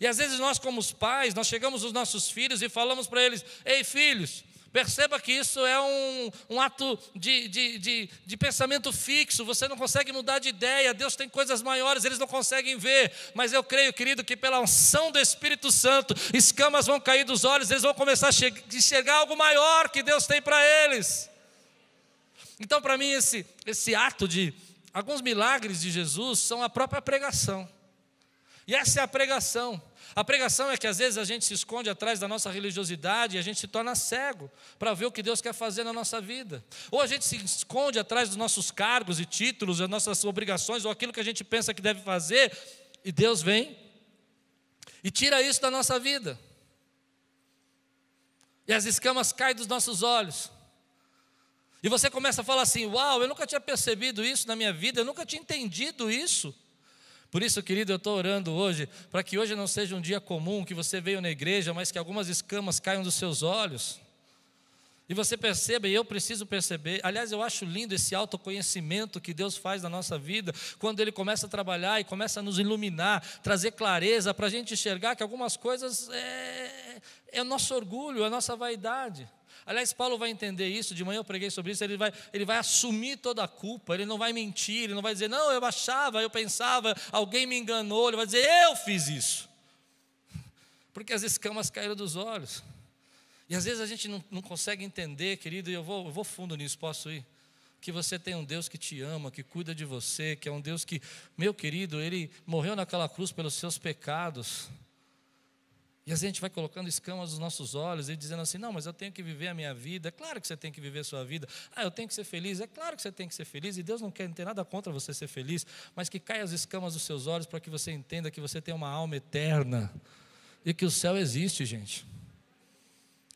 E às vezes nós, como os pais, nós chegamos aos nossos filhos e falamos para eles: ei, filhos, perceba que isso é um ato de pensamento fixo, você não consegue mudar de ideia, Deus tem coisas maiores, eles não conseguem ver, mas eu creio, querido, que pela unção do Espírito Santo, escamas vão cair dos olhos, eles vão começar a enxergar algo maior que Deus tem para eles. Então, para mim, esse ato de alguns milagres de Jesus são a própria pregação. E essa é a pregação. A pregação é que às vezes a gente se esconde atrás da nossa religiosidade e a gente se torna cego para ver o que Deus quer fazer na nossa vida. Ou a gente se esconde atrás dos nossos cargos e títulos, das nossas obrigações, ou aquilo que a gente pensa que deve fazer, e Deus vem e tira isso da nossa vida. E as escamas caem dos nossos olhos. E você começa a falar assim: uau, eu nunca tinha percebido isso na minha vida, eu nunca tinha entendido isso. Por isso, querido, eu estou orando hoje, para que hoje não seja um dia comum, que você veio na igreja, mas que algumas escamas caiam dos seus olhos. E você perceba, e eu preciso perceber. Aliás, eu acho lindo esse autoconhecimento que Deus faz na nossa vida, quando Ele começa a trabalhar e começa a nos iluminar, trazer clareza, para a gente enxergar que algumas coisas é o nosso orgulho, é a nossa vaidade. Aliás, Paulo vai entender isso, de manhã eu preguei sobre isso, ele vai assumir toda a culpa, ele não vai mentir, ele não vai dizer: não, eu achava, eu pensava, alguém me enganou, ele vai dizer: eu fiz isso. Porque as escamas caíram dos olhos. E às vezes a gente não consegue entender, querido, e eu vou fundo nisso, posso ir? Que você tem um Deus que te ama, que cuida de você, que é um Deus que, meu querido, Ele morreu naquela cruz pelos seus pecados. E a gente vai colocando escamas nos nossos olhos e dizendo assim: não, mas eu tenho que viver a minha vida. É claro que você tem que viver a sua vida. Eu tenho que ser feliz. É claro que você tem que ser feliz. E Deus não tem nada contra você ser feliz, mas que caia as escamas dos seus olhos para que você entenda que você tem uma alma eterna. e que o céu existe, gente.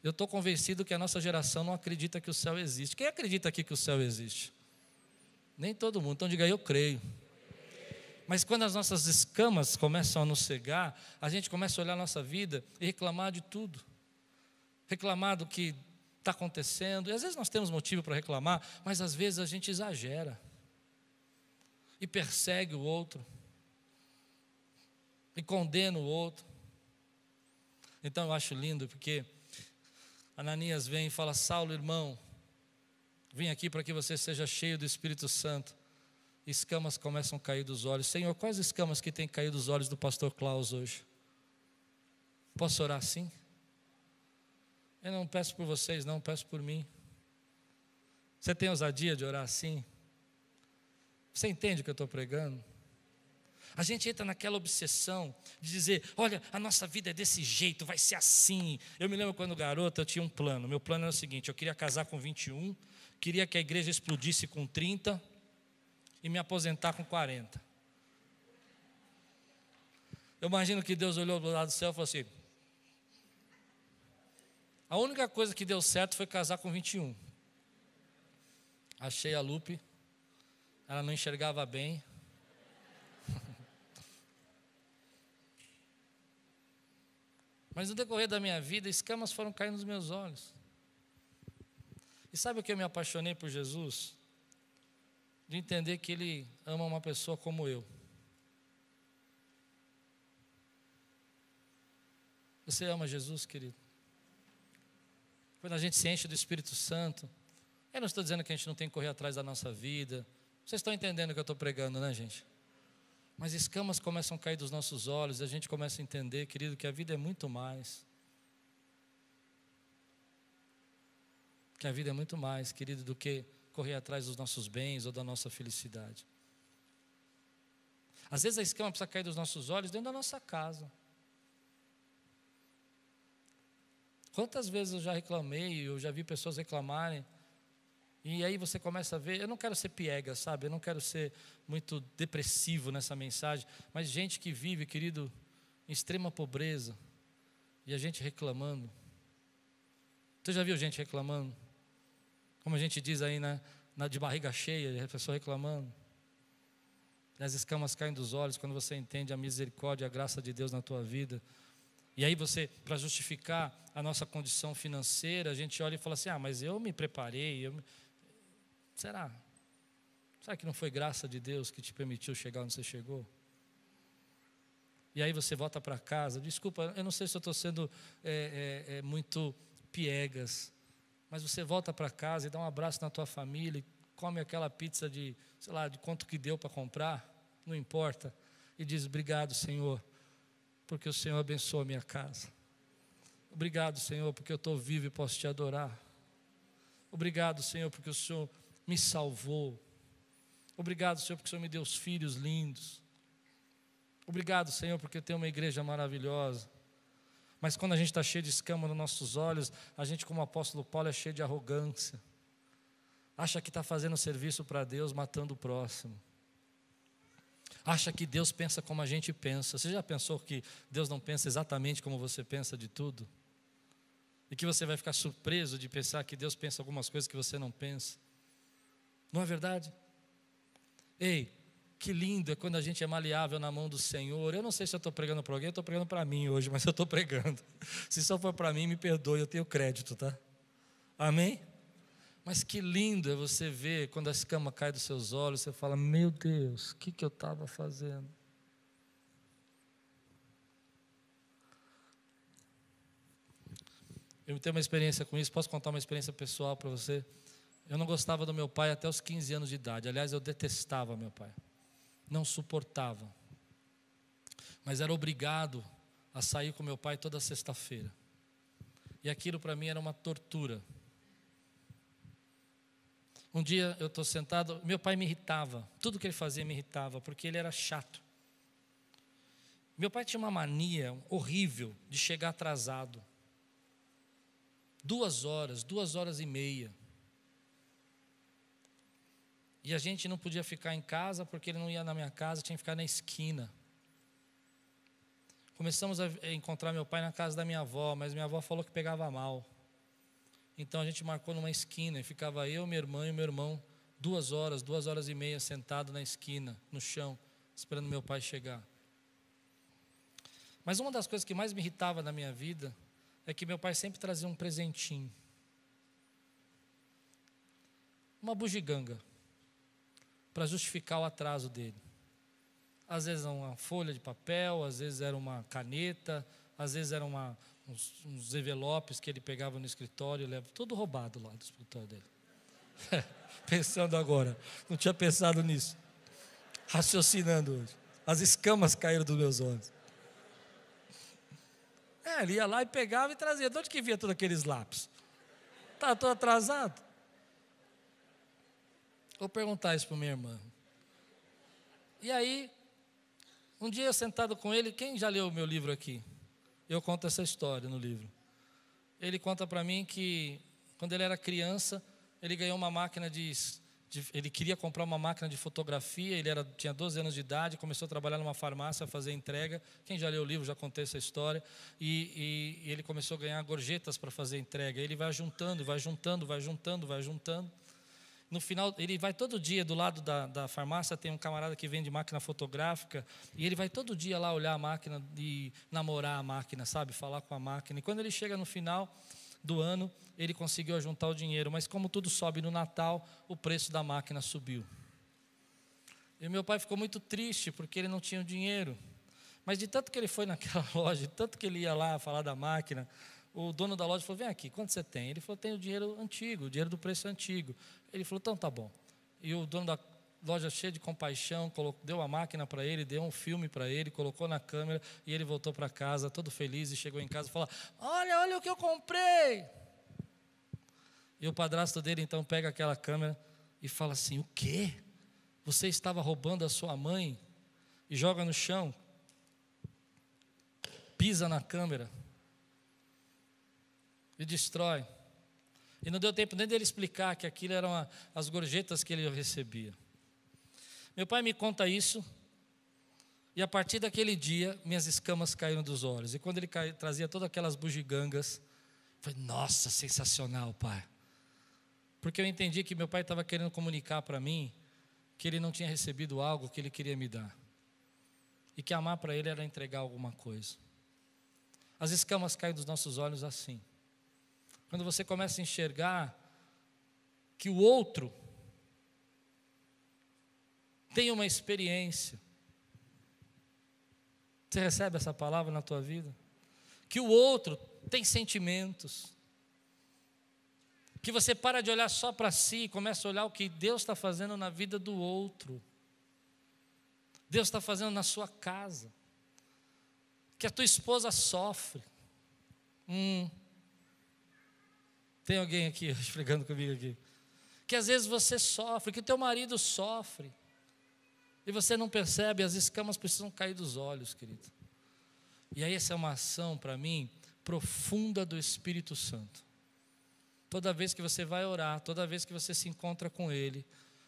Eu estou convencido que a nossa geração não acredita que o céu existe. Quem acredita aqui que o céu existe? Nem todo mundo, então diga eu creio. Mas quando as nossas escamas começam a nos cegar, a gente começa a olhar a nossa vida e reclamar de tudo. Reclamar do que está acontecendo. E às vezes nós temos motivo para reclamar, mas às vezes a gente exagera. E persegue o outro. E condena o outro. Então eu acho lindo porque Ananias vem e fala: Saulo, irmão, vim aqui para que você seja cheio do Espírito Santo. Escamas começam a cair dos olhos. Senhor, quais escamas que têm caído dos olhos do pastor Klaus hoje? Posso orar assim? Eu não peço por vocês, não, peço por mim. Você tem ousadia de orar assim? Você entende o que eu estou pregando? A gente entra naquela obsessão de dizer: olha, a nossa vida é desse jeito, vai ser assim. Eu me lembro quando garoto, eu tinha um plano. Meu plano era o seguinte: eu queria casar com 21, queria que a igreja explodisse com 30 e me aposentar com 40. Eu imagino que Deus olhou do lado do céu e falou assim: a única coisa que deu certo foi casar com 21. Achei a Lupe, ela não enxergava bem. Mas no decorrer da minha vida, escamas foram caindo nos meus olhos. E sabe o que eu me apaixonei por Jesus? De entender que Ele ama uma pessoa como eu. Você ama Jesus, querido? Quando a gente se enche do Espírito Santo, eu não estou dizendo que a gente não tem que correr atrás da nossa vida. Vocês estão entendendo o que eu estou pregando, né, gente? Mas escamas começam a cair dos nossos olhos e a gente começa a entender, querido, que a vida é muito mais. Que a vida é muito mais, querido, do que correr atrás dos nossos bens ou da nossa felicidade. Às vezes a escama precisa cair dos nossos olhos dentro da nossa casa. Quantas vezes eu já reclamei, eu já vi pessoas reclamarem, e aí você começa a ver, eu não quero ser piega, sabe? Eu não quero ser muito depressivo nessa mensagem, mas gente que vive, querido, em extrema pobreza, e a gente reclamando. Você já viu gente reclamando? Como a gente diz aí, de barriga cheia, a pessoa reclamando. E as escamas caem dos olhos quando você entende a misericórdia e a graça de Deus na tua vida. E aí você, para justificar a nossa condição financeira, a gente olha e fala assim: mas eu me preparei. Será? Será que não foi graça de Deus que te permitiu chegar onde você chegou? E aí você volta para casa. Desculpa, eu não sei se eu estou sendo muito piegas, mas você volta para casa e dá um abraço na tua família, e come aquela pizza de, sei lá, de quanto que deu para comprar, não importa, e diz: obrigado, Senhor, porque o Senhor abençoa a minha casa. Obrigado, Senhor, porque eu estou vivo e posso te adorar. Obrigado, Senhor, porque o Senhor me salvou. Obrigado, Senhor, porque o Senhor me deu os filhos lindos. Obrigado, Senhor, porque eu tenho uma igreja maravilhosa. Mas quando a gente está cheio de escama nos nossos olhos, a gente, como o apóstolo Paulo, é cheio de arrogância. Acha que está fazendo serviço para Deus, matando o próximo. Acha que Deus pensa como a gente pensa. Você já pensou que Deus não pensa exatamente como você pensa de tudo? E que você vai ficar surpreso de pensar que Deus pensa algumas coisas que você não pensa? Não é verdade? Ei, que lindo é quando a gente é maleável na mão do Senhor. Eu não sei se eu estou pregando para alguém, eu estou pregando para mim hoje, mas eu estou pregando. Se só for para mim, me perdoe, eu tenho crédito, tá? Amém? Mas que lindo é você ver quando a escama cai dos seus olhos, você fala: meu Deus, o que eu estava fazendo? Eu tenho uma experiência com isso, posso contar uma experiência pessoal para você? Eu não gostava do meu pai até os 15 anos de idade. Aliás, eu detestava meu pai. Não suportava. Mas era obrigado a sair com meu pai toda sexta-feira. E aquilo para mim era uma tortura. Um dia eu estou sentado, meu pai me irritava. Tudo que ele fazia me irritava, porque ele era chato. Meu pai tinha uma mania horrível de chegar atrasado. 2 horas, 2h30. E a gente não podia ficar em casa porque ele não ia na minha casa, tinha que ficar na esquina. Começamos a encontrar meu pai na casa da minha avó, mas minha avó falou que pegava mal. Então a gente marcou numa esquina e ficava eu, minha irmã e meu irmão 2 horas e meia sentado na esquina, no chão, esperando meu pai chegar. Mas uma das coisas que mais me irritava na minha vida é que meu pai sempre trazia um presentinho. Uma bugiganga, para justificar o atraso dele. Às vezes era uma folha de papel, às vezes era uma caneta, às vezes eram uns envelopes que ele pegava no escritório, tudo roubado lá do escritório dele. Pensando agora, não tinha pensado nisso. Raciocinando hoje. As escamas caíram dos meus olhos. Ele ia lá e pegava e trazia. De onde que vinha todos aqueles lápis? Estava todo atrasado. Vou perguntar isso para minha irmã. E aí, um dia eu sentado com ele, quem já leu o meu livro aqui? Eu conto essa história no livro. Ele conta para mim que, quando ele era criança, ele ganhou uma máquina ele queria comprar uma máquina de fotografia, ele tinha 12 anos de idade, começou a trabalhar numa farmácia, a fazer entrega. Quem já leu o livro já contei essa história. E ele começou a ganhar gorjetas para fazer entrega. Ele vai juntando, vai juntando, vai juntando, vai juntando. No final, ele vai todo dia, do lado da farmácia, tem um camarada que vende máquina fotográfica, e ele vai todo dia lá olhar a máquina e namorar a máquina, sabe? Falar com a máquina. E quando ele chega no final do ano, ele conseguiu juntar o dinheiro, mas como tudo sobe no Natal, o preço da máquina subiu. E meu pai ficou muito triste, porque ele não tinha o dinheiro. Mas de tanto que ele foi naquela loja, de tanto que ele ia lá falar da máquina, o dono da loja falou: vem aqui, quanto você tem? Ele falou: tenho o dinheiro antigo, o dinheiro do preço antigo. Ele falou: então tá bom. E o dono da loja, cheio de compaixão, deu a máquina para ele, deu um filme para ele, colocou na câmera, e ele voltou para casa todo feliz, e chegou em casa e falou: olha o que eu comprei. E o padrasto dele então pega aquela câmera e fala assim: o quê? Você estava roubando a sua mãe? E joga no chão, pisa na câmera e destrói. E não deu tempo nem dele explicar que aquilo eram as gorjetas que ele recebia. Meu pai me conta isso, e a partir daquele dia, minhas escamas caíram dos olhos. E quando ele trazia todas aquelas bugigangas, eu falei: nossa, sensacional, pai. Porque eu entendi que meu pai estava querendo comunicar para mim que ele não tinha recebido algo que ele queria me dar. E que amar para ele era entregar alguma coisa. As escamas caem dos nossos olhos assim. Quando você começa a enxergar que o outro tem uma experiência. Você recebe essa palavra na tua vida? Que o outro tem sentimentos. Que você para de olhar só para si e começa a olhar o que Deus está fazendo na vida do outro. Deus está fazendo na sua casa. Que a tua esposa sofre. Tem alguém aqui esfregando comigo aqui? Que às vezes você sofre, que teu marido sofre. E você não percebe, as escamas precisam cair dos olhos, querido. E aí essa é uma ação, para mim, profunda do Espírito Santo. Toda vez que você vai orar, toda vez que você se encontra com Ele,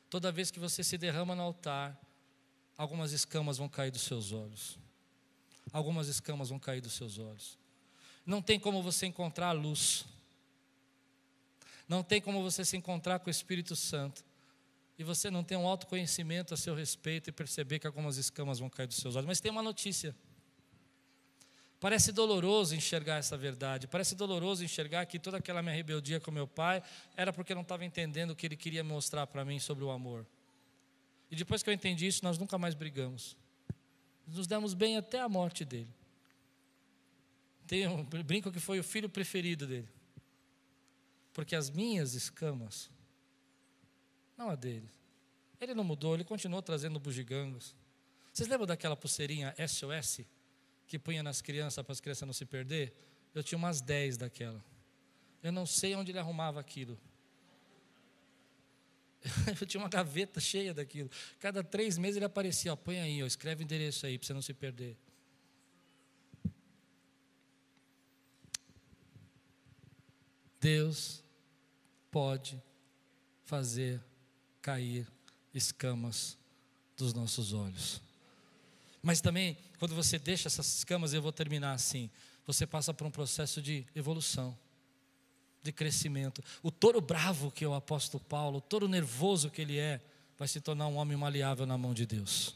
toda vez que você se derrama no altar, algumas escamas vão cair dos seus olhos. Algumas escamas vão cair dos seus olhos. Não tem como você encontrar a luz. Não tem como você se encontrar com o Espírito Santo e você não tem um autoconhecimento a seu respeito e perceber que algumas escamas vão cair dos seus olhos. Mas tem uma notícia. Parece doloroso enxergar essa verdade. Parece doloroso enxergar que toda aquela minha rebeldia com meu pai era porque eu não estava entendendo o que ele queria mostrar para mim sobre o amor. E depois que eu entendi isso, nós nunca mais brigamos. Nos demos bem até a morte dele. Brinco que foi o filho preferido dele. Porque as minhas escamas, não a dele. Ele não mudou, ele continuou trazendo bugigangos. Vocês lembram daquela pulseirinha SOS que punha nas crianças para as crianças não se perder? Eu tinha umas 10 daquela. Eu não sei onde ele arrumava aquilo. Eu tinha uma gaveta cheia daquilo. Cada 3 meses ele aparecia: põe aí, escreve o endereço aí para você não se perder. Deus pode fazer cair escamas dos nossos olhos. Mas também, quando você deixa essas escamas, eu vou terminar assim, você passa por um processo de evolução, de crescimento. O touro bravo que é o apóstolo Paulo, o touro nervoso que ele é, vai se tornar um homem maleável na mão de Deus.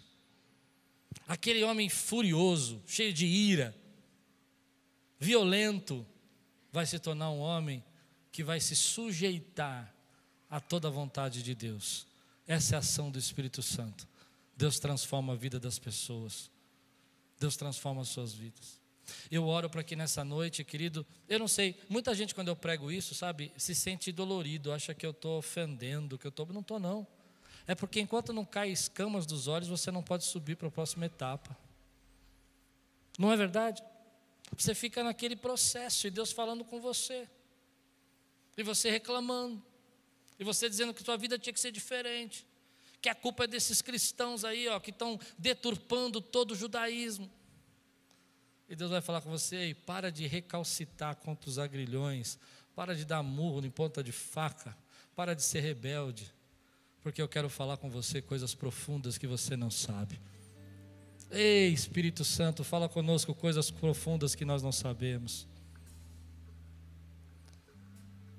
Aquele homem furioso, cheio de ira, violento, vai se tornar um homem que vai se sujeitar a toda a vontade de Deus. Essa é a ação do Espírito Santo. Deus transforma a vida das pessoas. Deus transforma as suas vidas. Eu oro para que nessa noite, querido, eu não sei, muita gente quando eu prego isso, sabe, se sente dolorido, acha que eu estou ofendendo, não estou não. É porque enquanto não cai escamas dos olhos, você não pode subir para a próxima etapa. Não é verdade? Você fica naquele processo e Deus falando com você. E você reclamando. E você dizendo que sua vida tinha que ser diferente. Que a culpa é desses cristãos aí, ó, que estão deturpando todo o judaísmo. E Deus vai falar com você: ei, para de recalcitar contra os agrilhões. Para de dar murro em ponta de faca. Para de ser rebelde. Porque eu quero falar com você coisas profundas que você não sabe. Ei, Espírito Santo, fala conosco coisas profundas que nós não sabemos.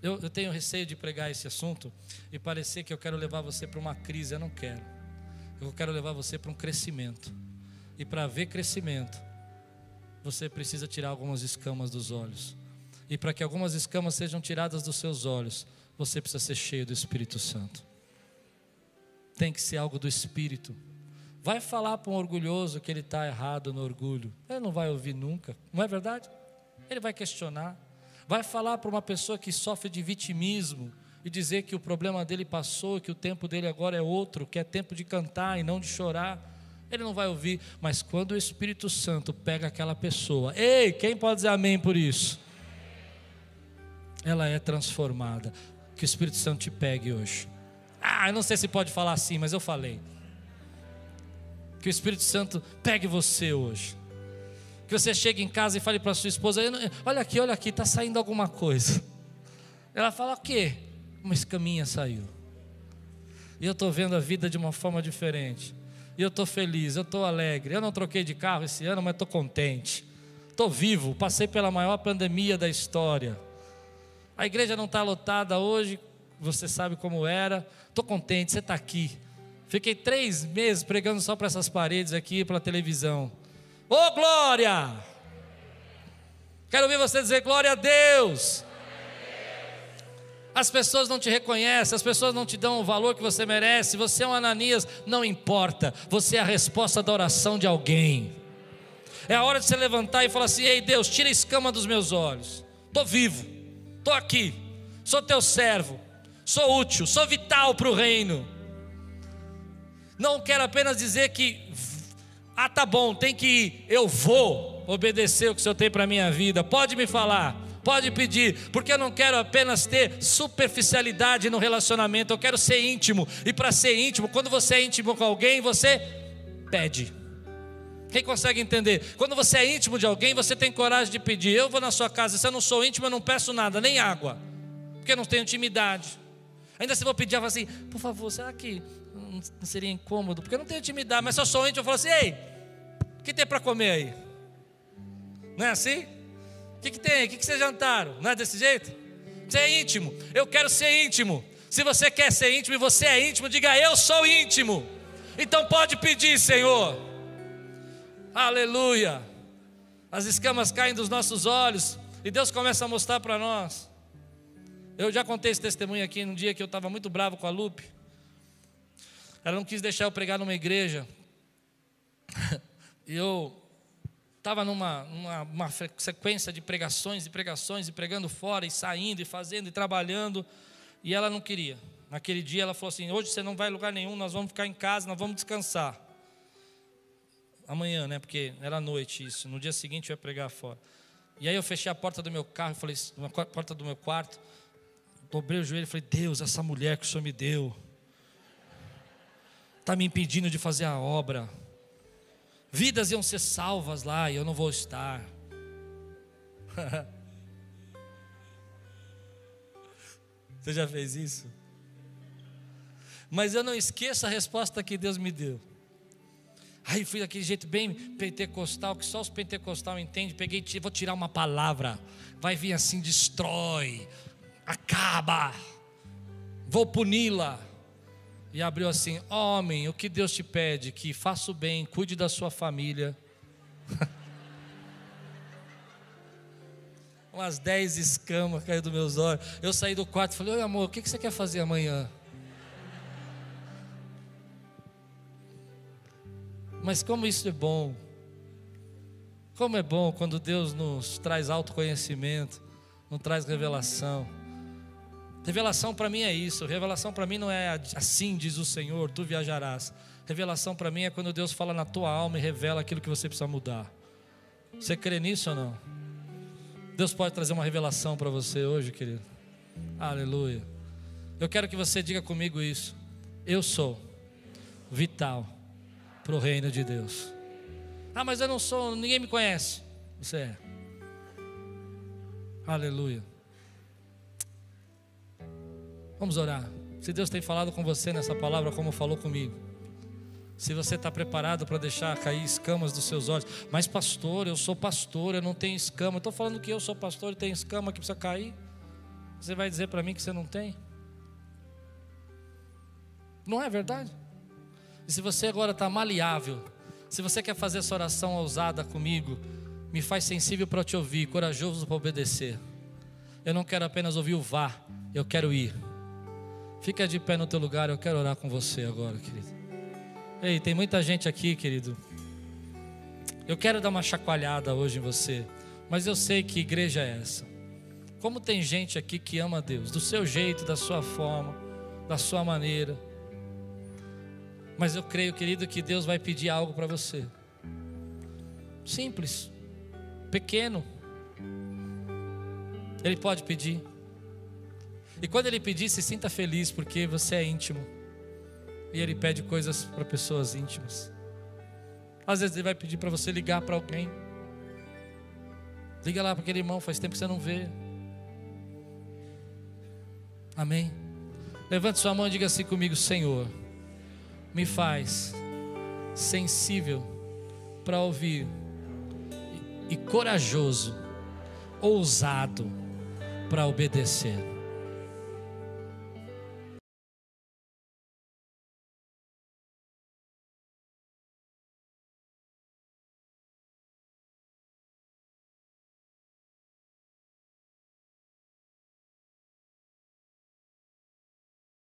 Eu tenho receio de pregar esse assunto e parecer que eu quero levar você para uma crise. Eu não quero. Eu quero levar você para um crescimento. E para haver crescimento, você precisa tirar algumas escamas dos olhos. E para que algumas escamas sejam tiradas dos seus olhos, você precisa ser cheio do Espírito Santo. Tem que ser algo do Espírito. Vai falar para um orgulhoso que ele está errado no orgulho. Ele não vai ouvir nunca, não é verdade? Ele vai questionar. Vai falar para uma pessoa que sofre de vitimismo e dizer que o problema dele passou, que o tempo dele agora é outro, que é tempo de cantar e não de chorar. Ele não vai ouvir. Mas quando o Espírito Santo pega aquela pessoa, ei, quem pode dizer amém por isso? Ela é transformada. Que o Espírito Santo te pegue hoje. Eu não sei se pode falar assim, mas eu falei. Que o Espírito Santo pegue você hoje. Que você chegue em casa e fale para sua esposa: olha aqui, está saindo alguma coisa. Ela fala: o quê? Uma escaminha saiu. E eu estou vendo a vida de uma forma diferente. E eu estou feliz, eu estou alegre. Eu não troquei de carro esse ano, mas estou contente. Estou vivo, passei pela maior pandemia da história. A igreja não está lotada hoje, você sabe como era. Estou contente, você está aqui. Fiquei 3 meses pregando só para essas paredes aqui, pela televisão. Ô glória! Quero ouvir você dizer glória a Deus. As pessoas não te reconhecem, as pessoas não te dão o valor que você merece. Você é um Ananias, não importa. Você é a resposta da oração de alguém. É a hora de você levantar e falar assim: ei Deus, tira a escama dos meus olhos. Estou vivo, estou aqui, sou teu servo, sou útil, sou vital para o reino. Não quero apenas dizer que tá bom, tem que ir. Eu vou obedecer o que o Senhor tem para a minha vida. Pode me falar, pode pedir, porque eu não quero apenas ter superficialidade no relacionamento. Eu quero ser íntimo. E para ser íntimo, quando você é íntimo com alguém, você pede. Quem consegue entender? Quando você é íntimo de alguém, você tem coragem de pedir. Eu vou na sua casa, se eu não sou íntimo, eu não peço nada, nem água, porque eu não tenho intimidade. Ainda se eu vou pedir, eu falo assim: por favor, será que não seria incômodo? Porque eu não tenho intimidade, mas se eu sou íntimo, eu falo assim: ei, o que tem para comer aí? Não é assim? O que tem? O que vocês jantaram? Não é desse jeito? Você é íntimo. Eu quero ser íntimo. Se você quer ser íntimo e você é íntimo, diga: eu sou íntimo. Então pode pedir, Senhor. Aleluia. As escamas caem dos nossos olhos e Deus começa a mostrar para nós. Eu já contei esse testemunho aqui num dia que eu estava muito bravo com a Lupe. Ela não quis deixar eu pregar numa igreja. E eu estava numa sequência de pregações e pregações, e pregando fora, e saindo, e fazendo, e trabalhando. E ela não queria. Naquele dia ela falou assim: hoje você não vai em lugar nenhum, nós vamos ficar em casa, nós vamos descansar. Amanhã, né? Porque era noite isso. No dia seguinte eu ia pregar fora. E aí eu fechei a porta do meu carro, falei, na porta do meu quarto, dobrei o joelho e falei: Deus, essa mulher que o Senhor me deu está me impedindo de fazer a obra. Vidas iam ser salvas lá e eu não vou estar. Você já fez isso? Mas eu não esqueço a resposta que Deus me deu. Aí fui daquele jeito bem pentecostal, que só os pentecostal entendem. Peguei, vou tirar uma palavra. Vai vir assim, destrói, acaba, vou puni-la. E abriu assim: homem, o que Deus te pede? Que faça o bem, cuide da sua família. Umas 10 escamas caíram dos meus olhos. Eu saí do quarto e falei: oi amor, o que você quer fazer amanhã? Mas como isso é bom. Como é bom quando Deus nos traz autoconhecimento, nos traz revelação. Revelação para mim é isso. Revelação para mim não é assim diz o Senhor, tu viajarás. Revelação para mim é quando Deus fala na tua alma e revela aquilo que você precisa mudar. Você crê nisso ou não? Deus pode trazer uma revelação para você hoje, querido. Aleluia. Eu quero que você diga comigo isso: eu sou vital para o reino de Deus. Ah, mas eu não sou, ninguém me conhece. Você é. Aleluia. Vamos orar. Se Deus tem falado com você nessa palavra como falou comigo, se você está preparado para deixar cair escamas dos seus olhos. Mas pastor, eu sou pastor, eu não tenho escama. Estou falando que eu sou pastor e tenho escama que precisa cair. Você vai dizer para mim que você não tem? Não é verdade? E se você agora está maleável, se você quer fazer essa oração ousada comigo, me faz sensível para te ouvir, corajoso para obedecer. Eu não quero apenas ouvir o vá, eu quero ir. Fica de pé no teu lugar, eu quero orar com você agora, querido. Ei, tem muita gente aqui, querido. Eu quero dar uma chacoalhada hoje em você, mas eu sei que igreja é essa. Como tem gente aqui que ama a Deus, do seu jeito, da sua forma, da sua maneira. Mas eu creio, querido, que Deus vai pedir algo para você. Simples, pequeno. Ele pode pedir. E quando Ele pedir, se sinta feliz, porque você é íntimo. E Ele pede coisas para pessoas íntimas. Às vezes Ele vai pedir para você ligar para alguém. Liga lá para aquele irmão, faz tempo que você não vê. Amém? Levante sua mão e diga assim comigo: Senhor, me faz sensível para ouvir e corajoso, ousado para obedecer.